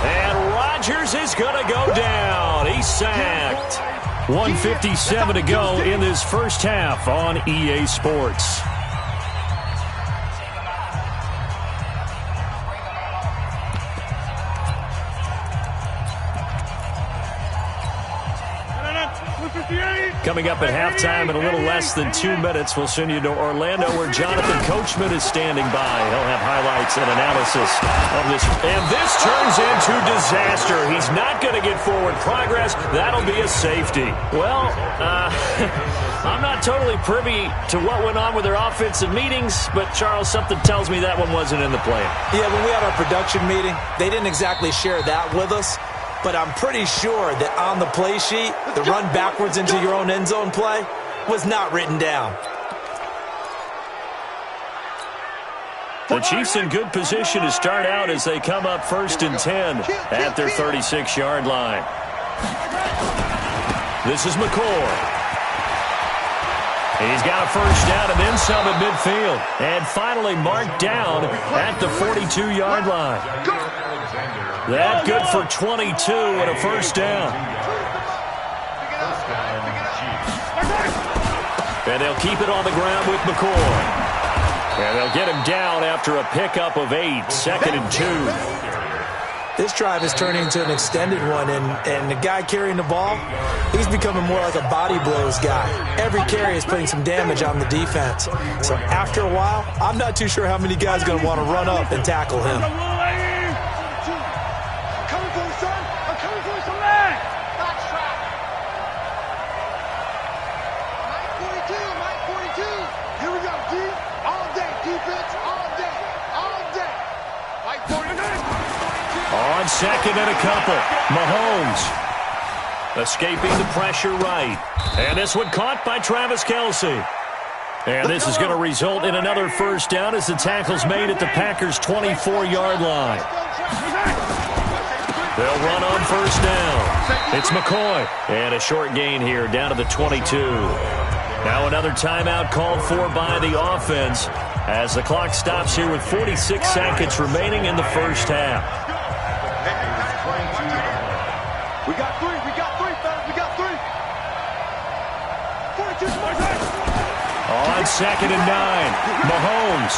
And Rodgers is going to go down. He's sacked. 1:57 to go in this first half on EA Sports. Coming up at halftime in a little less than 2 minutes, we'll send you to Orlando where Jonathan Coachman is standing by. He'll have highlights and analysis of this. And this turns into disaster. He's not going to get forward progress. That'll be a safety. Well, I'm not totally privy to what went on with their offensive meetings, but, Charles, something tells me that one wasn't in the plan. Yeah, when we had our production meeting, they didn't exactly share that with us. But I'm pretty sure that on the play sheet, the run backwards into your own end zone play was not written down. The Chiefs in good position to start out as they come up 1st and 10 at their 36-yard line. This is McCoy. He's got a first down and then some at midfield. And finally marked down at the 42-yard line. That good for 22 and a first down. And they'll keep it on the ground with McCoy. And they'll get him down after a pickup of 8, 2nd and 2. This drive is turning into an extended one, and the guy carrying the ball, he's becoming more like a body blows guy. Every carry is putting some damage on the defense. So after a while, I'm not too sure how many guys are going to want to run up and tackle him. On 2nd and a couple, Mahomes escaping the pressure right. And this one caught by Travis Kelce. And this is going to result in another first down as the tackle's made at the Packers' 24-yard line. They'll run on first down. It's McCoy. And a short gain here down to the 22. Now another timeout called for by the offense as the clock stops here with 46 seconds remaining in the first half. We got three, fellas, we got 3. 42. On 2nd and 9, Mahomes.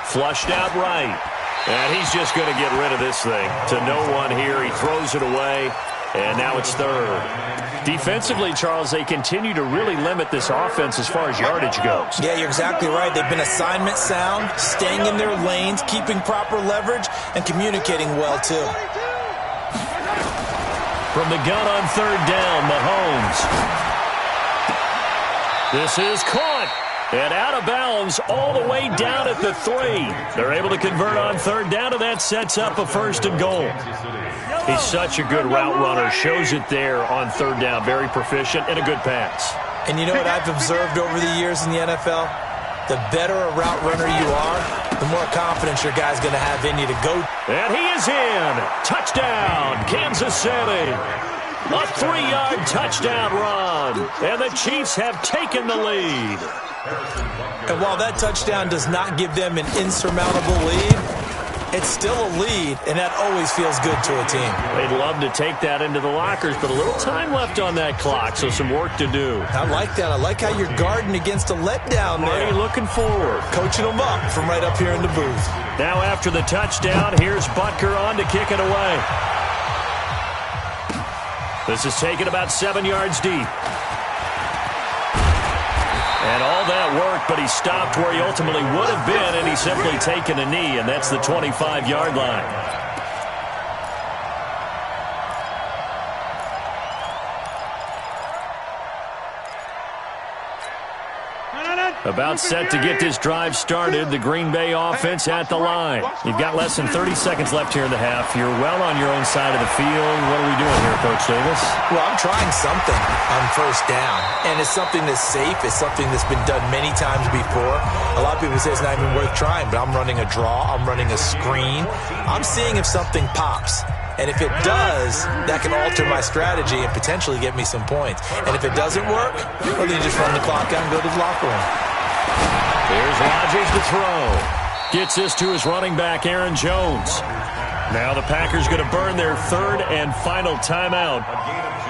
Flushed out right. And he's just going to get rid of this thing to no one here. He throws it away, and now it's 3rd. Defensively, Charles, they continue to really limit this offense as far as yardage goes. Yeah, you're exactly right. They've been assignment sound, staying in their lanes, keeping proper leverage, and communicating well, too. From the gun on 3rd down, Mahomes. This is caught and out of bounds all the way down at the 3. They're able to convert on 3rd down, and that sets up a 1st and goal. He's such a good route runner. Shows it there on 3rd down. Very proficient and a good pass. And you know what I've observed over the years in the NFL? The better a route runner you are, the more confidence your guy's going to have in you to go. And he is in. Touchdown, Kansas City. A 3-yard touchdown run. And the Chiefs have taken the lead. And while that touchdown does not give them an insurmountable lead, it's still a lead, and that always feels good to a team. They'd love to take that into the lockers, but a little time left on that clock, so some work to do. I like that. I like how you're guarding against a letdown there. Marty looking forward. Coaching them up from right up here in the booth. Now after the touchdown, here's Butker on to kick it away. This is taken about 7 yards deep. And all that work, but he stopped where he ultimately would have been, and he's simply taken a knee, and that's the 25-yard line. About set to get this drive started. The Green Bay offense at the line. You've got less than 30 seconds left here in the half. You're well on your own side of the field. What are we doing here, Coach Davis? Well, I'm trying something on first down, and it's something that's safe. It's something that's been done many times before. A lot of people say it's not even worth trying, but I'm running a draw. I'm running a screen. I'm seeing if something pops. And if it does, that can alter my strategy and potentially get me some points. And if it doesn't work, well, then you just run the clock out and go to the locker room. Here's Rodgers to throw. Gets this to his running back, Aaron Jones. Now the Packers going to burn their third and final timeout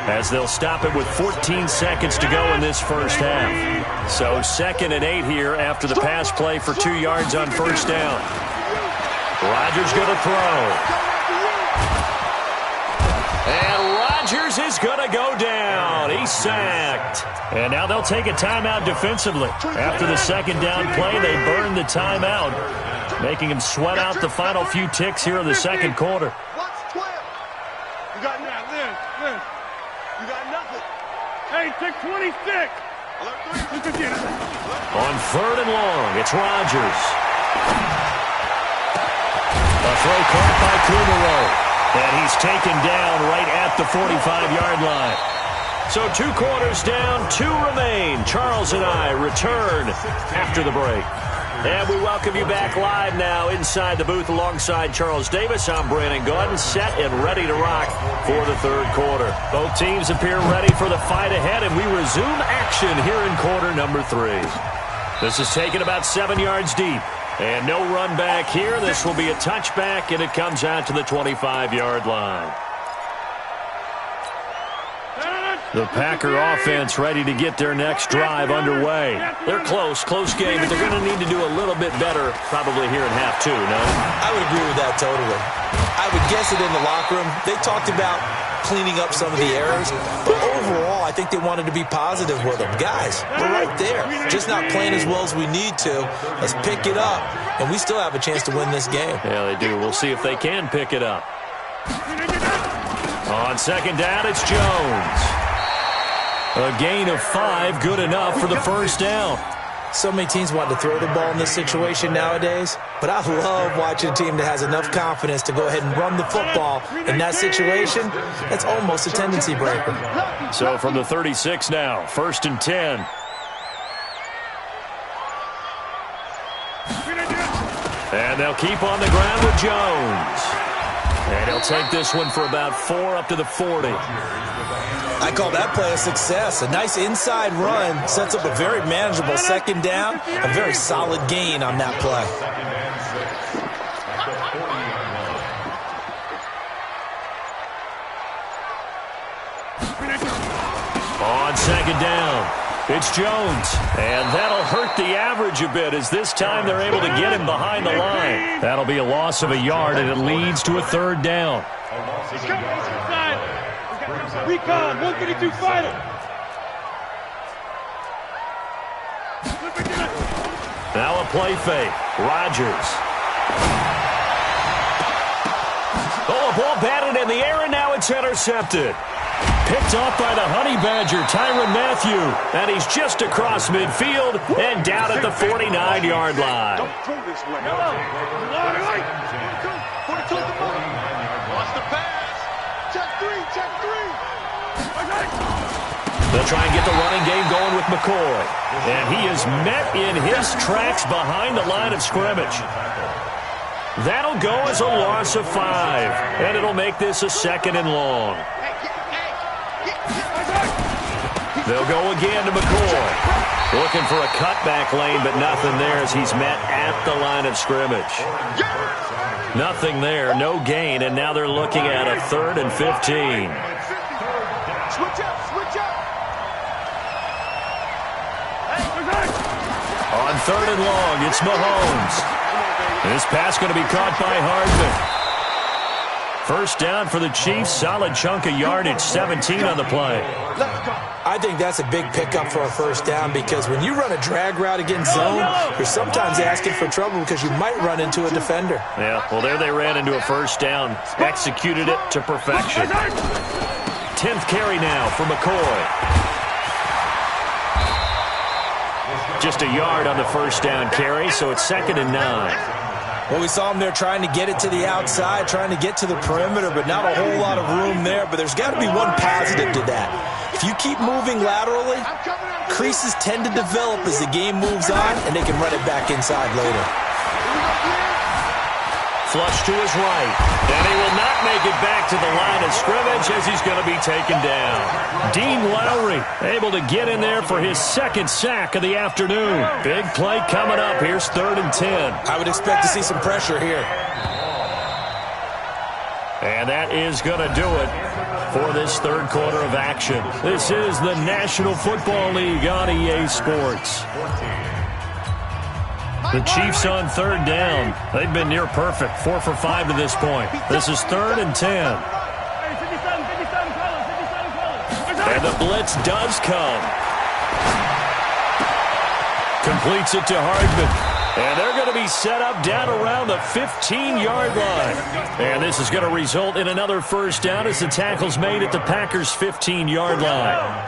as they'll stop it with 14 seconds to go in this first half. So 2nd and 8 here after the pass play for 2 yards on first down. Rodgers going to throw. And Rodgers is going to go down. He's sacked. And now they'll take a timeout defensively. After the second down play, they burn the timeout, making him sweat out the final few ticks here in the second quarter. Watch 12. You got nothing. Lynn. You got nothing. Hey, take 26. On 3rd and long, it's Rodgers. A throw caught by Kumaro. And he's taken down right at the 45-yard line. So 2 quarters down, 2 remain. Charles and I return after the break. And we welcome you back live now inside the booth alongside Charles Davis. I'm Brandon Gordon, set and ready to rock for the third quarter. Both teams appear ready for the fight ahead, and we resume action here in quarter number 3. This is taken about 7 yards deep. And no run back here. This will be a touchback, and it comes out to the 25-yard line. The Packer offense ready to get their next drive underway. They're close game, but they're going to need to do a little bit better probably here in half 2, no? I would agree with that totally. I would guess it in the locker room. They talked about cleaning up some of the errors, but overall, I think they wanted to be positive with them. Guys, we're right there. Just not playing as well as we need to. Let's pick it up, and we still have a chance to win this game. Yeah, they do. We'll see if they can pick it up. On second down, it's Jones. A gain of 5, good enough for the first down. So many teams want to throw the ball in this situation nowadays, but I love watching a team that has enough confidence to go ahead and run the football in that situation. That's almost a tendency breaker. So from the 36 now, 1st and 10. And they'll keep on the ground with Jones. And he'll take this one for about 4 up to the 40. I call that play a success. A nice inside run sets up a very manageable second down. A very solid gain on that play. On second down, it's Jones. And that'll hurt the average a bit as this time they're able to get him behind the line. That'll be a loss of a yard, and it leads to a 3rd down. Recon, 152 fighter. Now a play fake. Rodgers. Oh, a ball batted in the air, and now it's intercepted. Picked off by the Honey Badger, Tyrann Mathieu. And he's just across midfield and down at the 49-yard line. Don't throw this way. Watch the pass. Check 3. They'll try and get the running game going with McCoy. And he is met in his tracks behind the line of scrimmage. That'll go as a loss of 5. And it'll make this a 2nd and long. They'll go again to McCoy. Looking for a cutback lane, but nothing there as he's met at the line of scrimmage. Nothing there, no gain, and now they're looking at a 3rd and 15. Switch up. On 3rd and long, it's Mahomes. This pass going to be caught by Hardman. First down for the Chiefs. Solid chunk of yardage, 17 on the play. I think that's a big pickup for a first down because when you run a drag route against zone, you're sometimes asking for trouble because you might run into a defender. Yeah, well, there they ran into a first down. Executed it to perfection. 10th carry now for McCoy. just a yard on the first down carry, so it's 2nd and 9. Well, we saw him there trying to get it to the outside, trying to get to the perimeter, but not a whole lot of room there. But there's got to be one positive to that. If you keep moving laterally, creases tend to develop as the game moves on, and they can run it back inside later. Flush to his right, and he will not make it back to the line of scrimmage as he's going to be taken down. Dean Lowry able to get in there for his 2nd sack of the afternoon. Big play coming up. Here's 3rd and 10. I would expect to see some pressure here. And that is going to do it for this 3rd quarter of action. This is the National Football League on EA Sports. The Chiefs on 3rd down. They've been near perfect, 4 for 5 to this point. This is 3rd and 10. And the blitz does come. Completes it to Hardman. And they're going to be set up down around the 15-yard line. And this is going to result in another first down as the tackle's made at the Packers' 15-yard line.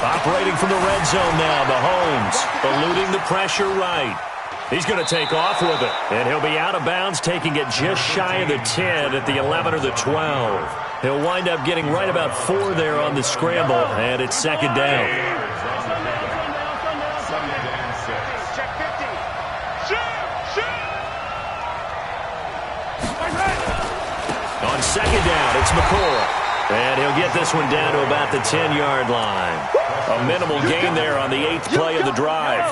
Operating from the red zone now, Mahomes eluding the pressure right. He's going to take off with it, and he'll be out of bounds, taking it just shy of the 10 at the 11 or the 12. He'll wind up getting right about 4 there on the scramble, and it's 2nd down. On 2nd down, it's McCoy. And he'll get this one down to about the 10-yard line. A minimal gain there on the 8th play of the drive.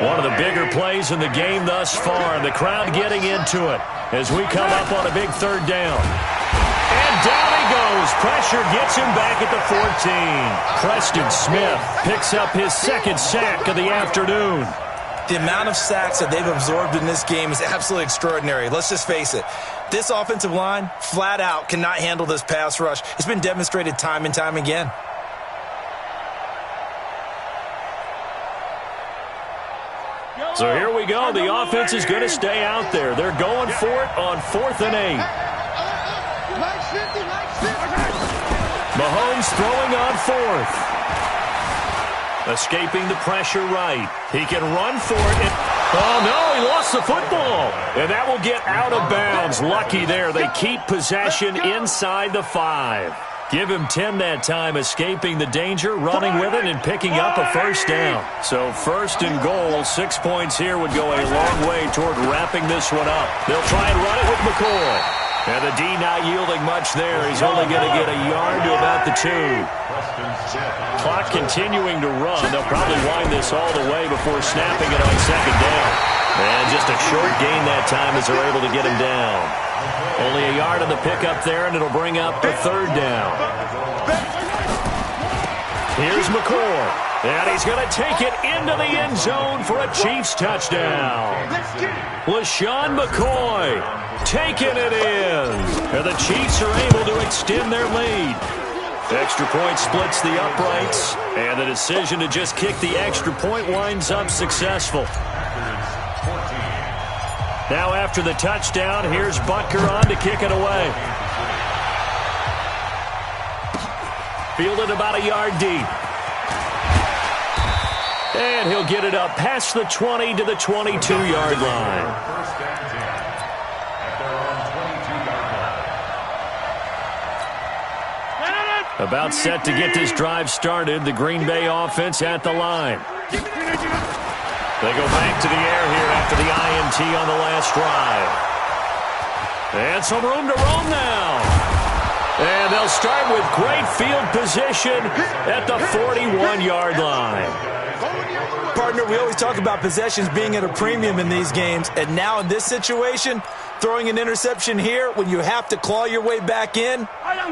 One of the bigger plays in the game thus far, and the crowd getting into it as we come up on a big 3rd down. And down he goes. Pressure gets him back at the 14. Preston Smith picks up his 2nd sack of the afternoon. The amount of sacks that they've absorbed in this game is absolutely extraordinary. Let's just face it. This offensive line, flat out, cannot handle this pass rush. It's been demonstrated time and time again. So here we go. The offense is going to stay out there. They're going for it on 4th and 8. Mahomes throwing on 4th. Escaping the pressure right. He can run for it. Oh, no, he lost the football. And that will get out of bounds. Lucky there. They keep possession inside the 5. Give him 10 that time, escaping the danger, running with it, and picking up a first down. So 1st and goal, 6 points here would go a long way toward wrapping this one up. They'll try and run it with McCoy. And the D not yielding much there. He's only going to get a yard to about the 2. Clock continuing to run. They'll probably wind this all the way before snapping it on 2nd down. And just a short gain that time as they're able to get him down. Only a yard on the pickup there, and it'll bring up the 3rd down. Here's McCoy. And he's going to take it into the end zone for a Chiefs touchdown. LaShawn McCoy taking it in. And the Chiefs are able to extend their lead. Extra point splits the uprights. And the decision to just kick the extra point winds up successful. Now after the touchdown, here's Butker on to kick it away. Fielded about a yard deep. And he'll get it up past the 20 to the 22-yard line. About set to get this drive started. The Green Bay offense at the line. They go back to the air here after the INT on the last drive. And some room to roam now. And they'll start with great field position at the 41-yard line. Partner, we always talk about possessions being at a premium in these games, and now in this situation, throwing an interception here when you have to claw your way back in,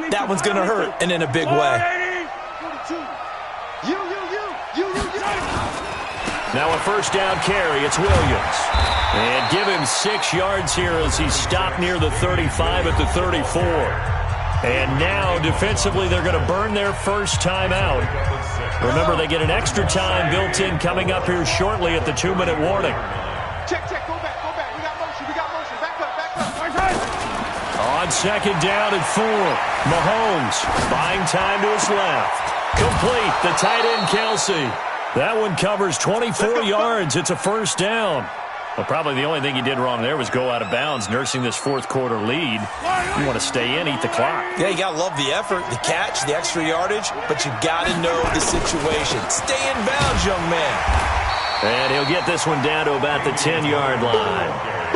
that one's going to hurt, and in a big way. Now a first down carry, it's Williams. And give him 6 yards here as he stopped near the 35 at the 34. And now defensively they're going to burn their first time out. Remember, they get an extra time built in coming up here shortly at the 2-minute warning. Check, go back. We got motion. Back up. On 2nd down and 4. Mahomes buying time to his left. Complete, the tight end Kelsey. That one covers 24 yards. It's a first down. Well, probably the only thing he did wrong there was go out of bounds, nursing this fourth quarter lead. You want to stay in, eat the clock. Yeah, you got to love the effort, the catch, the extra yardage, but you got to know the situation. Stay in bounds, young man. And he'll get this one down to about the 10-yard line.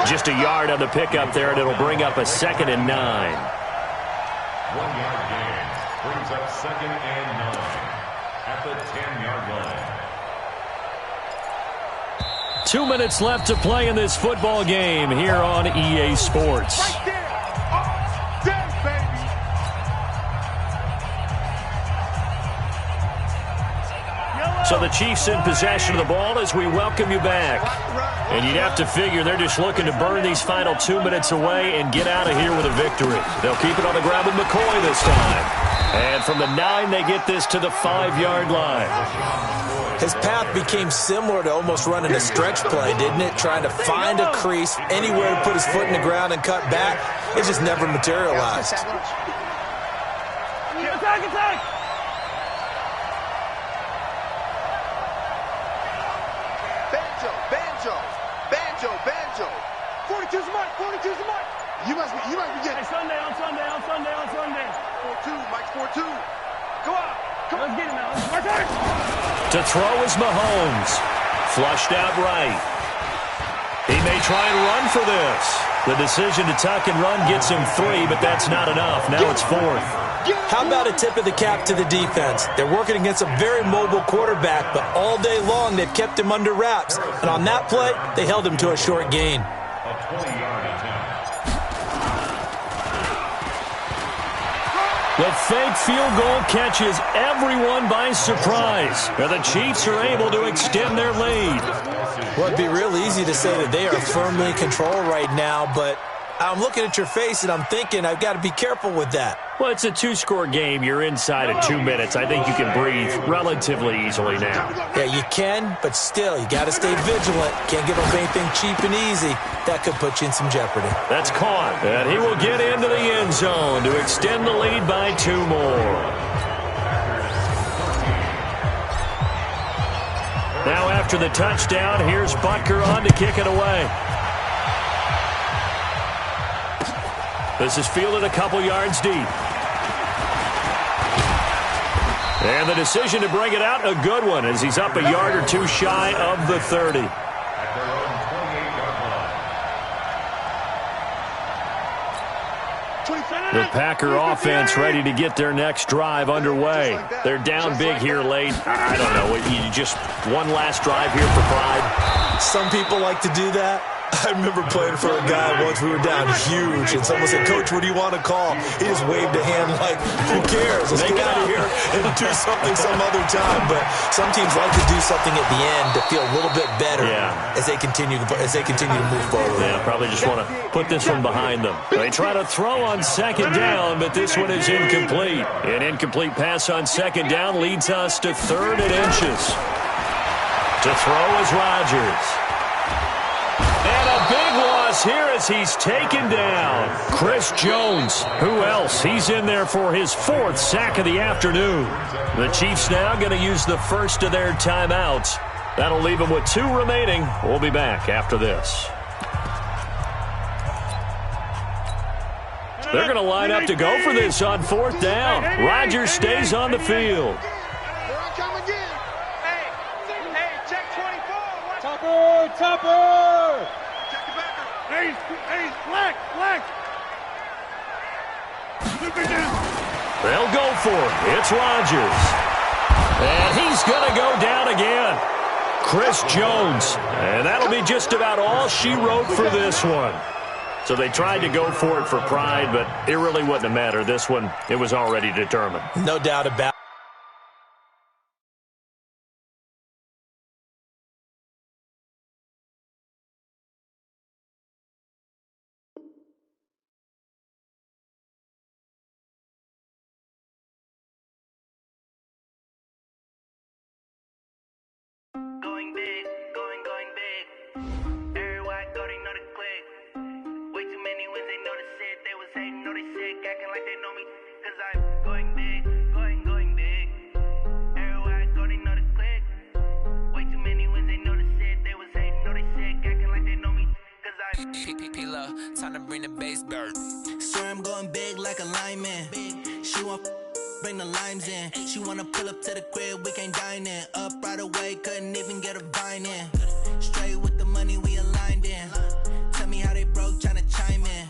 Just a yard on the pickup there, and it'll bring up a 2nd and 9. 1 yard gain brings up 2nd and 9 at the 10-yard line. 2 minutes left to play in this football game here on EA Sports. Right there. There, baby. So the Chiefs in possession of the ball as we welcome you back. And you'd have to figure they're just looking to burn these final 2 minutes away and get out of here with a victory. They'll keep it on the ground with McCoy this time. And from the 9, they get this to the 5-yard line. His path became similar to almost running a stretch play, didn't it? Trying to find a crease, anywhere to put his foot in the ground and cut back. It just never materialized. Attack! Banjo. 42's Mike. You must be getting it. Sunday. 4-2, Mike's 4-2. Go out. Come on. Let's get him out. Let's march. To throw is Mahomes. Flushed out right. He may try and run for this. The decision to tuck and run gets him 3, but that's not enough. Now it's 4th. How about a tip of the cap to the defense? They're working against a very mobile quarterback, but all day long they've kept him under wraps. And on that play, they held him to a short gain. A 20-yard attempt. The fake field goal catches everyone by surprise. And the Chiefs are able to extend their lead. Well, it'd be real easy to say that they are firmly in control right now, but I'm looking at your face and I'm thinking I've got to be careful with that. Well, it's a 2-score game. You're inside of 2 minutes. I think you can breathe relatively easily now. Yeah, you can, but still, you got to stay vigilant. Can't give up anything cheap and easy. That could put you in some jeopardy. That's caught, and he will get into the end zone to extend the lead by 2 more. Now after the touchdown, here's Butker on to kick it away. This is fielded a couple yards deep. And the decision to bring it out, a good one, as he's up a yard or 2 shy of the 30. At their own 28-yard line. The Packer offense ready to get their next drive underway. They're down big here late. I don't know. You just one last drive here for pride. Some people like to do that. I remember playing for a guy once. We were down huge, and someone said, "Coach, what do you want to call?" He just waved a hand like, "Who cares? Let's get out of here and do something some other time." But some teams like to do something at the end to feel a little bit better as they continue to move forward. Yeah, probably just want to put this one behind them. They try to throw on 2nd down, but this one is incomplete. An incomplete pass on 2nd down leads us to 3rd and inches. To throw is Rodgers. And a big loss here as he's taken down. Chris Jones. Who else? He's in there for his 4th sack of the afternoon. The Chiefs now going to use the first of their timeouts. That'll leave them with 2 remaining. We'll be back after this. They're going to line up to go for this on 4th down. Rodgers stays on the field. Topper! Hey, flex! They'll go for it. It's Rodgers. And he's going to go down again. Chris Jones. And that'll be just about all she wrote for this one. So they tried to go for it for pride, but it really wouldn't have mattered. This one, it was already determined. No doubt about it. Way too many wins, they know the shit. They was hating, know they sick, acting like they know me. Cause bird. Swear I'm going big like a lineman. She want bring the limes in. She wanna pull up to the crib, we can't dine in. Up right away, couldn't even get a vine in. Straight with the money we aligned in. Tell me how they broke, tryna chime in.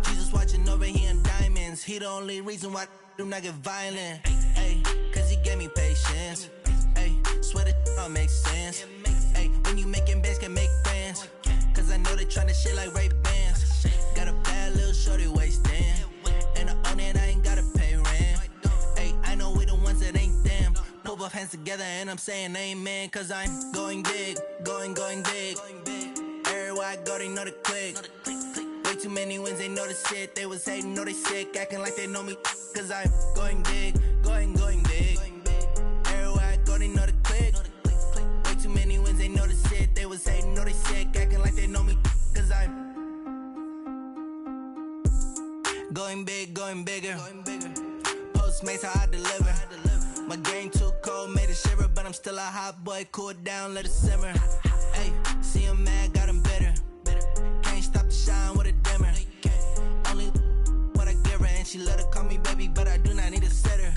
Jesus watching over here in diamonds. He the only reason why I do not get violent. Ay, cause he gave me patience. Ay, swear that all makes sense. Ay, when you making bands, can make friends. Cause I know they tryna shit like Ray-Bans. Got a bad little shorty wasting. And I own it, I ain't gotta pay rent. Ay, I know we the ones that ain't them. Pull both hands together and I'm saying amen. Cause I'm going big, going big. Everywhere I go, they know the click. Way too many wins, they know the shit. They was hating, know they sick, acting like they know me. Cause I'm going big, going big. Everywhere I go, they know the click. Way too many wins, they know the shit. They was hating, know they sick, acting like they know me. Cause I'm going big, going bigger. Postmates, how I deliver. My game too cold, made it shiver. But I'm still a hot boy, cool it down, let it simmer. Hey, see him mad, got him bitter. Can't stop the shine with a dimmer. Only what I give her, and she let her call me baby, but I do not need a sitter.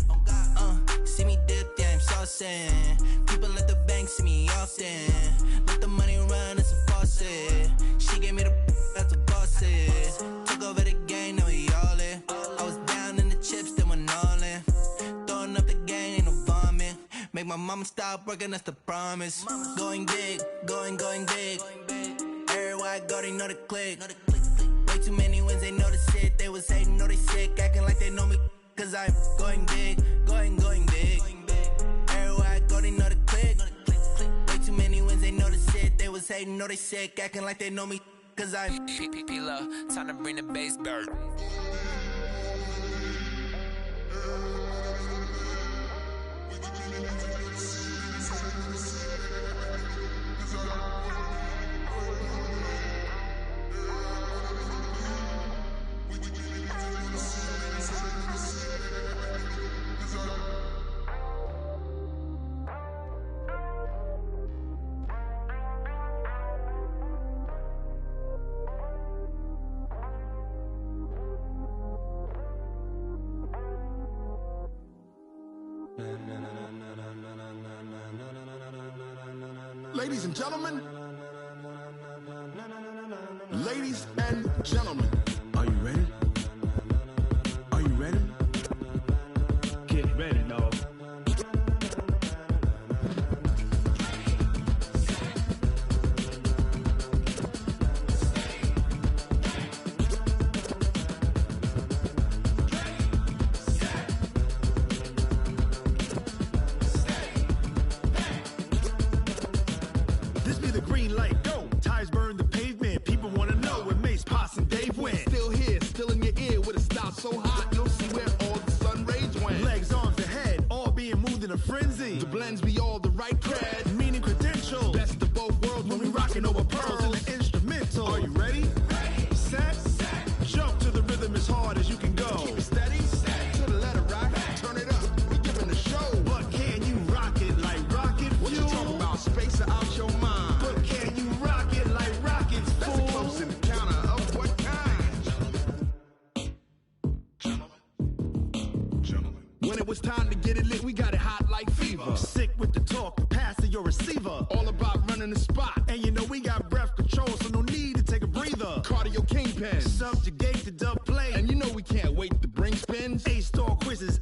See me dip, yeah, I'm saucing. People at the bank see me often. Let the money run, it's a faucet. She gave me the that's a bosses. Took over the game, now we all in. I was down in the chips, then went all in. Throwing up the game, ain't no vomit. Make my mama stop working, that's the promise. Going big, going big. Everywhere I go, they know the click. Way too many wins, they know the shit. They was hating, know they sick, acting like they know me. Cause I'm going big, going big. Everywhere I go, they know the click. Way too many wins, they know the shit. They was hating, know they sick, acting like they know me. Cause I'm P-P-P-Love, time to bring the bass bird. Ladies and gentlemen, are you ready? Are you ready? Get ready, dog. This be the green light, go. Tires burn the pavement. People wanna know where Mace, Potts, and Dave went. Still here, still in your ear with a stop so hot you'll see where all the sun rays went. Legs, arms, and head, all being moved in a frenzy. The blends be all the right cred, meaning credentials. Best of both worlds when we rockin' over pearls in the instrumental. Are you ready? Ready. Set. Jump to the rhythm as hard as you can go. Keep it steady. To the letter rock. Turn it up. We giving the show. But can you rock it like rocket fuel? What you talking about? Space or out your mind? But can you rock it like rockets, fool? That's a close encounter of what kind? Gentlemen. When it was time to get it lit, we got it hot like fever. Sick with the talk, pass to your receiver. All about running the spot. And you know we got breath control, so no need to take a breather. Cardio kingpin, subjugate the dub play. And you know we can't wait to bring spins. A-star quizzes,